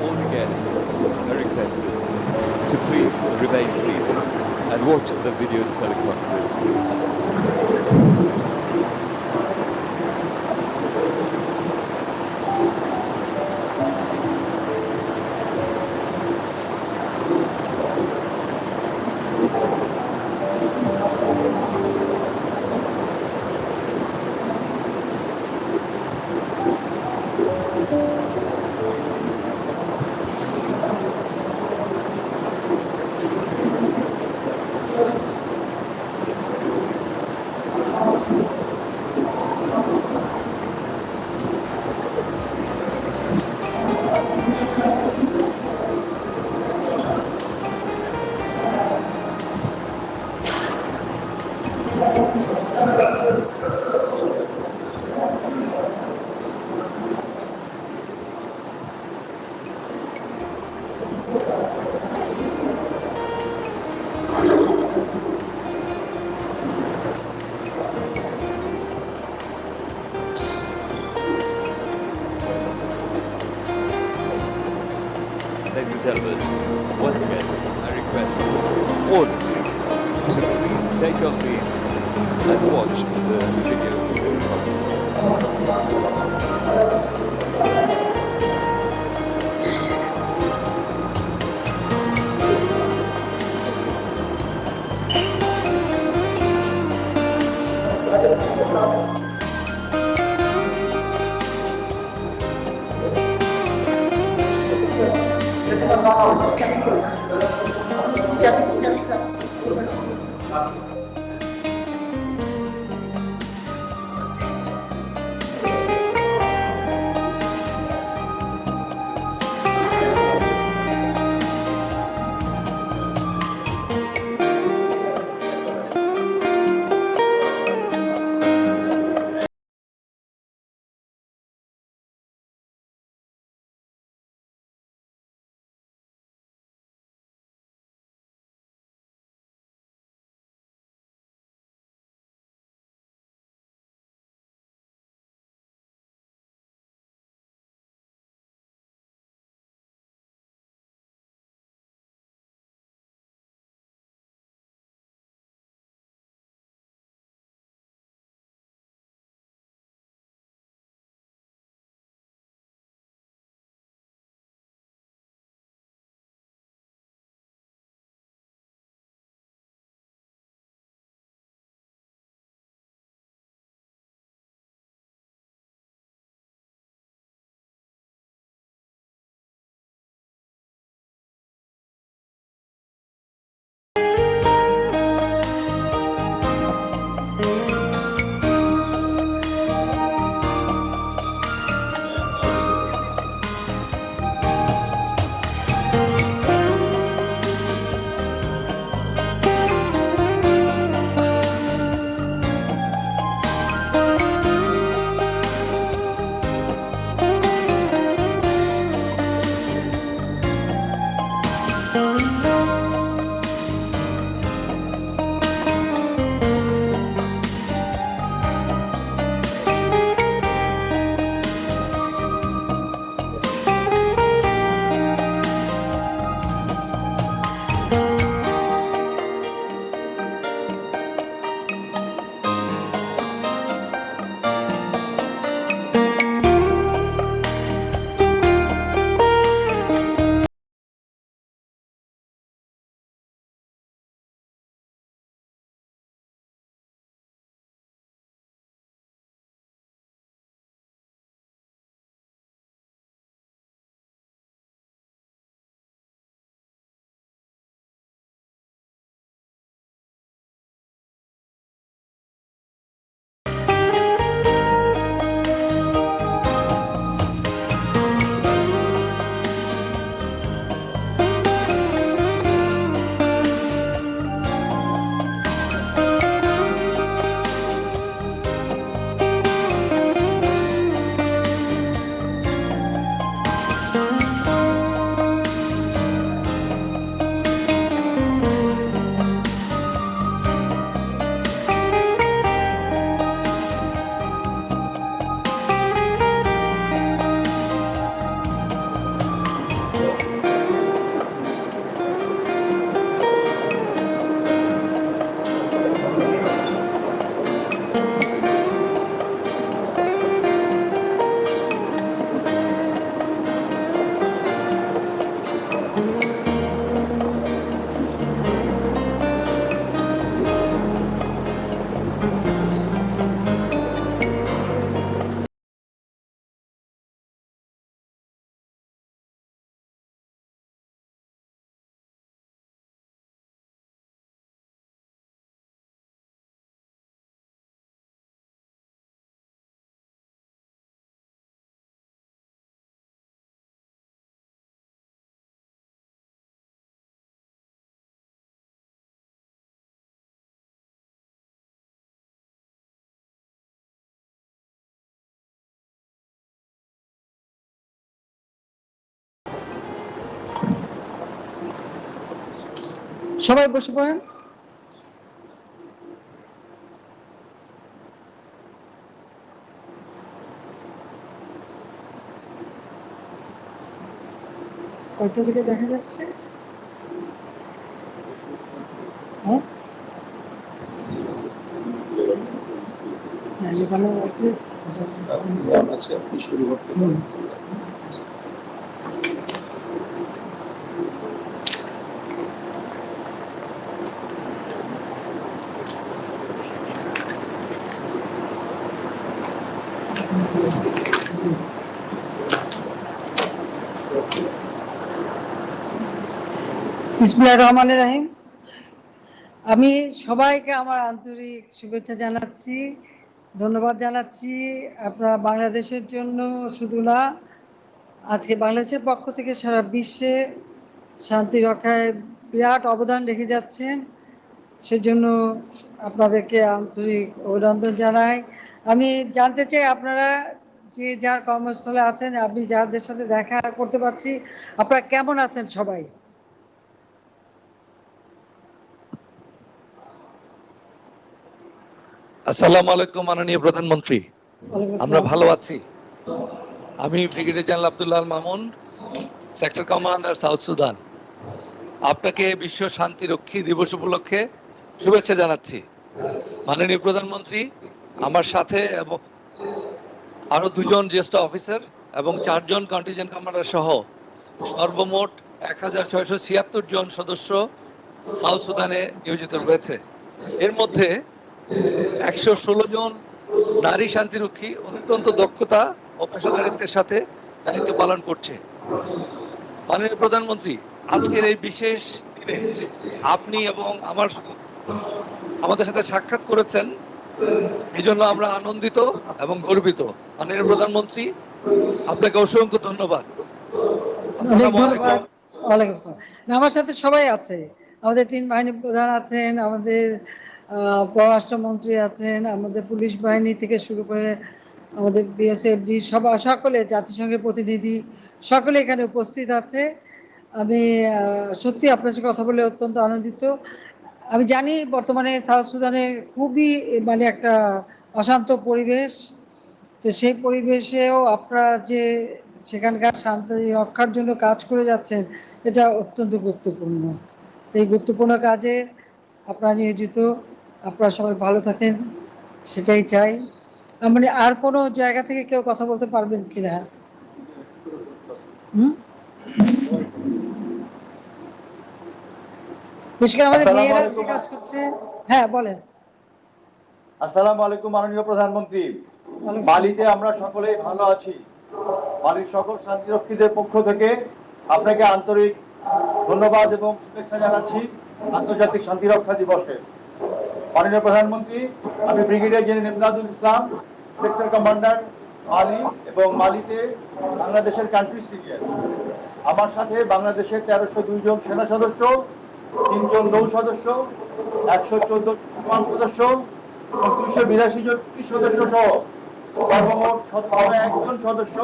All the guests are requested to please remain seated. And watch the video teleconference, please. Ladies and gentlemen, once again, I request all of you to please take your seats and watch the video teleconference. সবাই বসে পড়েন। কয়টা জায়গায় দেখা যাচ্ছে? হ্যাঁ, এখানে আছে, শুরু করতে পারেন। বিসমিল্লাহির রহমানির রহিম। আমি সবাইকে আমার আন্তরিক শুভেচ্ছা জানাচ্ছি, ধন্যবাদ জানাচ্ছি। আপনারা বাংলাদেশের জন্য শুধু না, আজকে বাংলাদেশের পক্ষ থেকে সারা বিশ্বে শান্তি রক্ষায় বিরাট অবদান রেখে যাচ্ছেন, সেজন্য আপনাদেরকে আন্তরিক অভিনন্দন জানাই। আমি জানতে চাই আপনারা যে যার কর্মস্থলে আছেন, আমি যাদের সাথে দেখা করতে পারছি, আপনারা কেমন আছেন সবাই? আসসালামু আলাইকুম মাননীয় প্রধানমন্ত্রী, আমরা ভালো আছি। আমি brigadier general Abdullah Al Mamun, sector commander South Sudan. আপনাকে বিশ্ব শান্তি রক্ষী দিবস উপলক্ষে শুভেচ্ছা জানাচ্ছি। মাননীয় প্রধানমন্ত্রী, আমার সাথে এবং আরো 2 জন জ্যেষ্ঠ অফিসার এবং 4 জন কন্টিনজেন্ট কমান্ডার সহ সর্বমোট 1676 জন সদস্য সাউথ সুদানে নিয়োজিত রয়েছে। এর মধ্যে 116 জন নারী শান্তিরক্ষী অত্যন্ত দক্ষতা ও পেশাদারিত্বের সাথে দায়িত্ব পালন করছে। মাননীয় প্রধানমন্ত্রী, আজকের এই বিশেষ দিনে আপনি এবং আমাদের সাথে সাক্ষাৎ করেছেন, এই জন্য আমরা আনন্দিত এবং গর্বিত। মাননীয় প্রধানমন্ত্রী, আপনাকে অসংখ্য ধন্যবাদ। আমার সাথে সবাই আছে, আমাদের 3 বাহিনী প্রধান আছেন, আমাদের পররাষ্ট্রমন্ত্রী আছেন, আমাদের পুলিশ বাহিনী থেকে শুরু করে আমাদের বিএসএফডি সকলে, জাতিসংঘের প্রতিনিধি সকলে এখানে উপস্থিত আছে। আমি সত্যি আপনার সাথে কথা বলে অত্যন্ত আনন্দিত। আমি জানি বর্তমানে সাউথ সুদানে খুবই একটা অশান্ত পরিবেশ, তো সেই পরিবেশেও আপনারা যে সেখানকার শান্তি রক্ষার জন্য কাজ করে যাচ্ছেন, এটা অত্যন্ত গুরুত্বপূর্ণ। এই গুরুত্বপূর্ণ কাজে আপনারা নিয়োজিত, আপনারা সবাই ভালো থাকেন, সেটাই চাই। মানে আর কোনো জায়গা থেকে কেউ কথা বলতে পারবেন কিনা? আমাদের মেয়েরা যে কাজ করছে। হ্যাঁ, বলেন। আসসালামু আলাইকুম মাননীয় প্রধানমন্ত্রী, মালিতে আমরা সকলেই ভালো আছি। মালির সকল শান্তিরক্ষীদের পক্ষ থেকে আপনাকে আন্তরিক ধন্যবাদ এবং শুভেচ্ছা জানাচ্ছি আন্তর্জাতিক শান্তিরক্ষা দিবসে। মাননীয় প্রধানমন্ত্রী, আমি ব্রিগেডিয়ার জেনারেল ইমদাদুল ইসলাম, সেক্টর কমান্ডার মালি এবং মালিতে বাংলাদেশের কান্ট্রি সিনিয়র। আমার সাথে বাংলাদেশের 1302 জন সেনা সদস্য, 3 জন নৌ সদস্য, 114 বিমান সদস্য এবং 282 জন পুলিশ সদস্য সহ সর্বমোট 101 জন সদস্য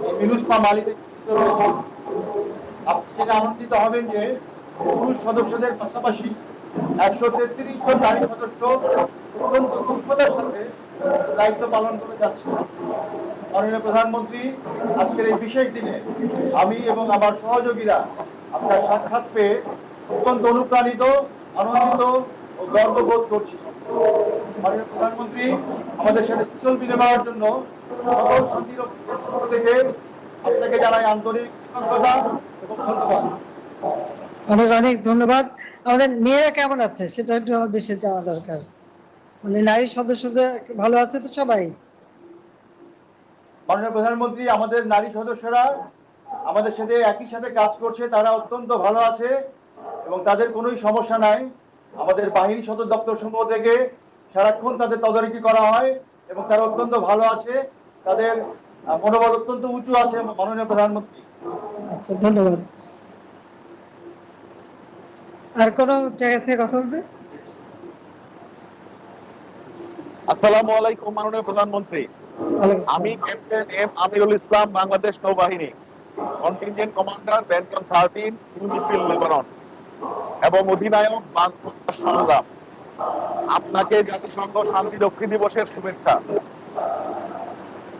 এই মিনুসপা মালিতে রয়েছে। আপনি জেনে আনন্দিত হবেন যে পুরুষ সদস্যদের পাশাপাশি 133 জন নারী সদস্য অত্যন্ত দক্ষতার সাথে দায়িত্ব পালন করে যাচ্ছে। মাননীয় প্রধানমন্ত্রী, আজকের এই বিশেষ দিনে আমি এবং আমার সহযোগীরা আপনার সাক্ষাৎ পেয়ে অত্যন্ত অনুপ্রাণিত, আনন্দিত ও গর্ববোধ করছি। মাননীয় প্রধানমন্ত্রী, আমাদের সাথে কুশল বিনিময়ের জন্য সকল শান্তিরক্ষীদের পক্ষ থেকে আপনাকে জানাই আন্তরিক কৃতজ্ঞতা এবং ধন্যবাদ। অনেক অনেক ধন্যবাদ। আমাদের মেয়েরা কেমন আছে সেটা একটু বেশি জানা দরকার। মানে নারী সদস্যদের ভালো আছে তো সবাই? মাননীয় প্রধানমন্ত্রী, আমাদের নারী সদস্যরা আমাদের সাথে একই সাথে কাজ করছে, তারা অত্যন্ত ভালো আছে এবং তাদের কোনোই সমস্যা নাই। আমাদের বাহিনী সদর দপ্তর সমূহ থেকে সারাক্ষণ তাদের তদারকি করা হয় এবং তারা অত্যন্ত ভালো আছে, তাদের মনোবল অত্যন্ত উঁচু আছে মাননীয় প্রধানমন্ত্রী। আচ্ছা, ধন্যবাদ। আর কোনো জায়গা থেকে কথা বলবে? আসসালামু আলাইকুম মাননীয় প্রধানমন্ত্রী, আমি ক্যাপ্টেন এম আমিরুল ইসলাম, বাংলাদেশ নৌবাহিনী, contingent commander battalion 13, UNIFIL Lebanon. এবং অধিনায়ক বাংলার সংগ্রাম। আপনাকে জাতিসংঘ শান্তিরক্ষী দিবসের শুভেচ্ছা।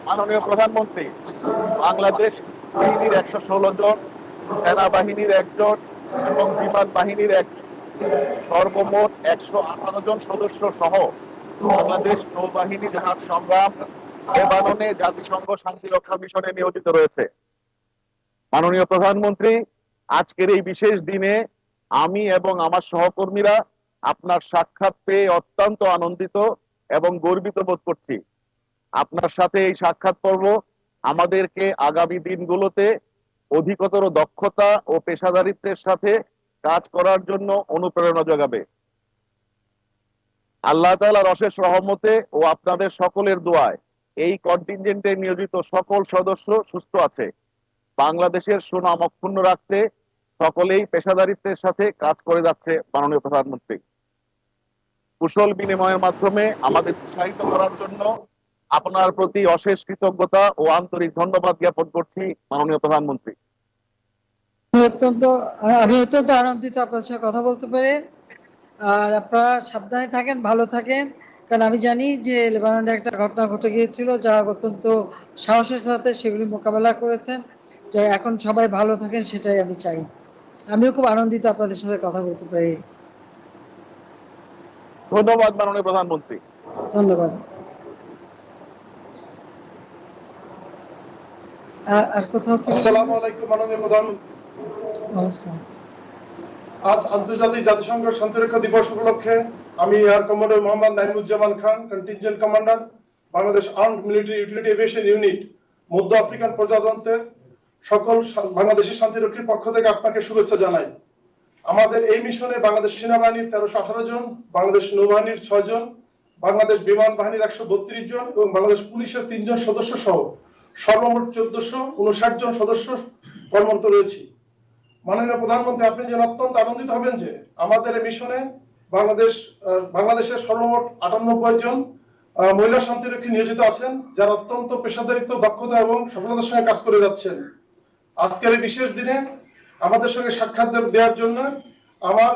মাননীয় প্রধানমন্ত্রী, বাংলাদেশ বাহিনীর 116 জন, সেনাবাহিনীর 1 জন এবং বিমান বাহিনীর 1 জন, সর্বমোট 118 জন সদস্য সহ বাংলাদেশ নৌবাহিনী জাহাজ সংগ্রাম লেবাননে জাতিসংঘ শান্তিরক্ষা মিশনে নিয়োজিত রয়েছে। মাননীয় প্রধানমন্ত্রী, আজকের এই বিশেষ দিনে আমি এবং আমার সহকর্মীরা আপনার সাক্ষাৎ পেয়ে অত্যন্ত আনন্দিত এবং গর্বিত বোধ করছি। আপনার সাথে এই সাক্ষাৎ পর্ব আমাদেরকে আগামী দিনগুলোতে অধিকতর দক্ষতা ও পেশাদারিত্বের সাথে কাজ করার জন্য অনুপ্রেরণা যোগাবে। আল্লাহ তাআলার অশেষ রহমতে ও আপনাদের সকলের দোয়ায় এই কন্টিনজেন্টে নিয়োজিত সকল সদস্য সুস্থ আছে। বাংলাদেশের সুনাম অক্ষুণ্ণ রাখতে সকলেই পেশাদারিত্বের সাথে কাজ করে যাচ্ছে। মাননীয় প্রধানমন্ত্রী, কুশল বিনিময়ের মাধ্যমে আমাদের উৎসাহিত করার জন্য আপনার প্রতি অশেষ কৃতজ্ঞতা ও আন্তরিক ধন্যবাদ জ্ঞাপন করছি। মাননীয় প্রধানমন্ত্রী, আমি অত্যন্ত আনন্দিত আপনার সাথে কথা বলতে পেরে। আর আপনারা সাবধানে থাকেন, ভালো থাকেন, কারণ আমি জানি যে লেবাননে একটা ঘটনা ঘটে গিয়েছিল, যা অত্যন্ত সাহসের সাথে সেগুলি মোকাবেলা করেছেন। যে এখন সবাই ভালো থাকেন, সেটাই আমি চাই। আমিও খুব আনন্দিত আপনাদের সাথে কথা বলতে পেরে। ধন্যবাদ মাননীয় প্রধানমন্ত্রী। ধন্যবাদ। আর কোথাও আসসালামু আলাইকুম মাননীয় প্রধানমন্ত্রী। নমস্কার। আজ আন্তর্জাতিক জাতিসংঘ শান্তিরক্ষা দিবস উপলক্ষে আমি air commander Mohammad Naimuzzaman Khan, contingent commander, Bangladesh armed military utility aviation unit, মধ্য আফ্রিকান প্রজাতন্ত্রের সকল বাংলাদেশি শান্তিরক্ষীর পক্ষ থেকে আপনাকে শুভেচ্ছা জানাই। আমাদের এই মিশনে বাংলাদেশ সেনাবাহিনীর 1318 জন, বাংলাদেশ নৌবাহিনীর 6 জন, বাংলাদেশ বিমান বাহিনীর 132 জন এবং বাংলাদেশ পুলিশের 3 জন সদস্য সহ সর্বমোট 1459 জন সদস্য কর্মরত রয়েছি। মাননীয় প্রধানমন্ত্রী, আপনি যেন অত্যন্ত আনন্দিত হবেন যে আমাদের এই মিশনে বাংলাদেশের সর্বমোট 98 জন মহিলা শান্তিরক্ষী নিয়োজিত আছেন, যারা অত্যন্ত পেশাদারিত্ব, দক্ষতা এবং সফলতার সঙ্গে কাজ করে যাচ্ছেন। আজকের এই বিশেষ দিনে আমাদের সঙ্গে সাক্ষাৎ দেওয়ার জন্য আমার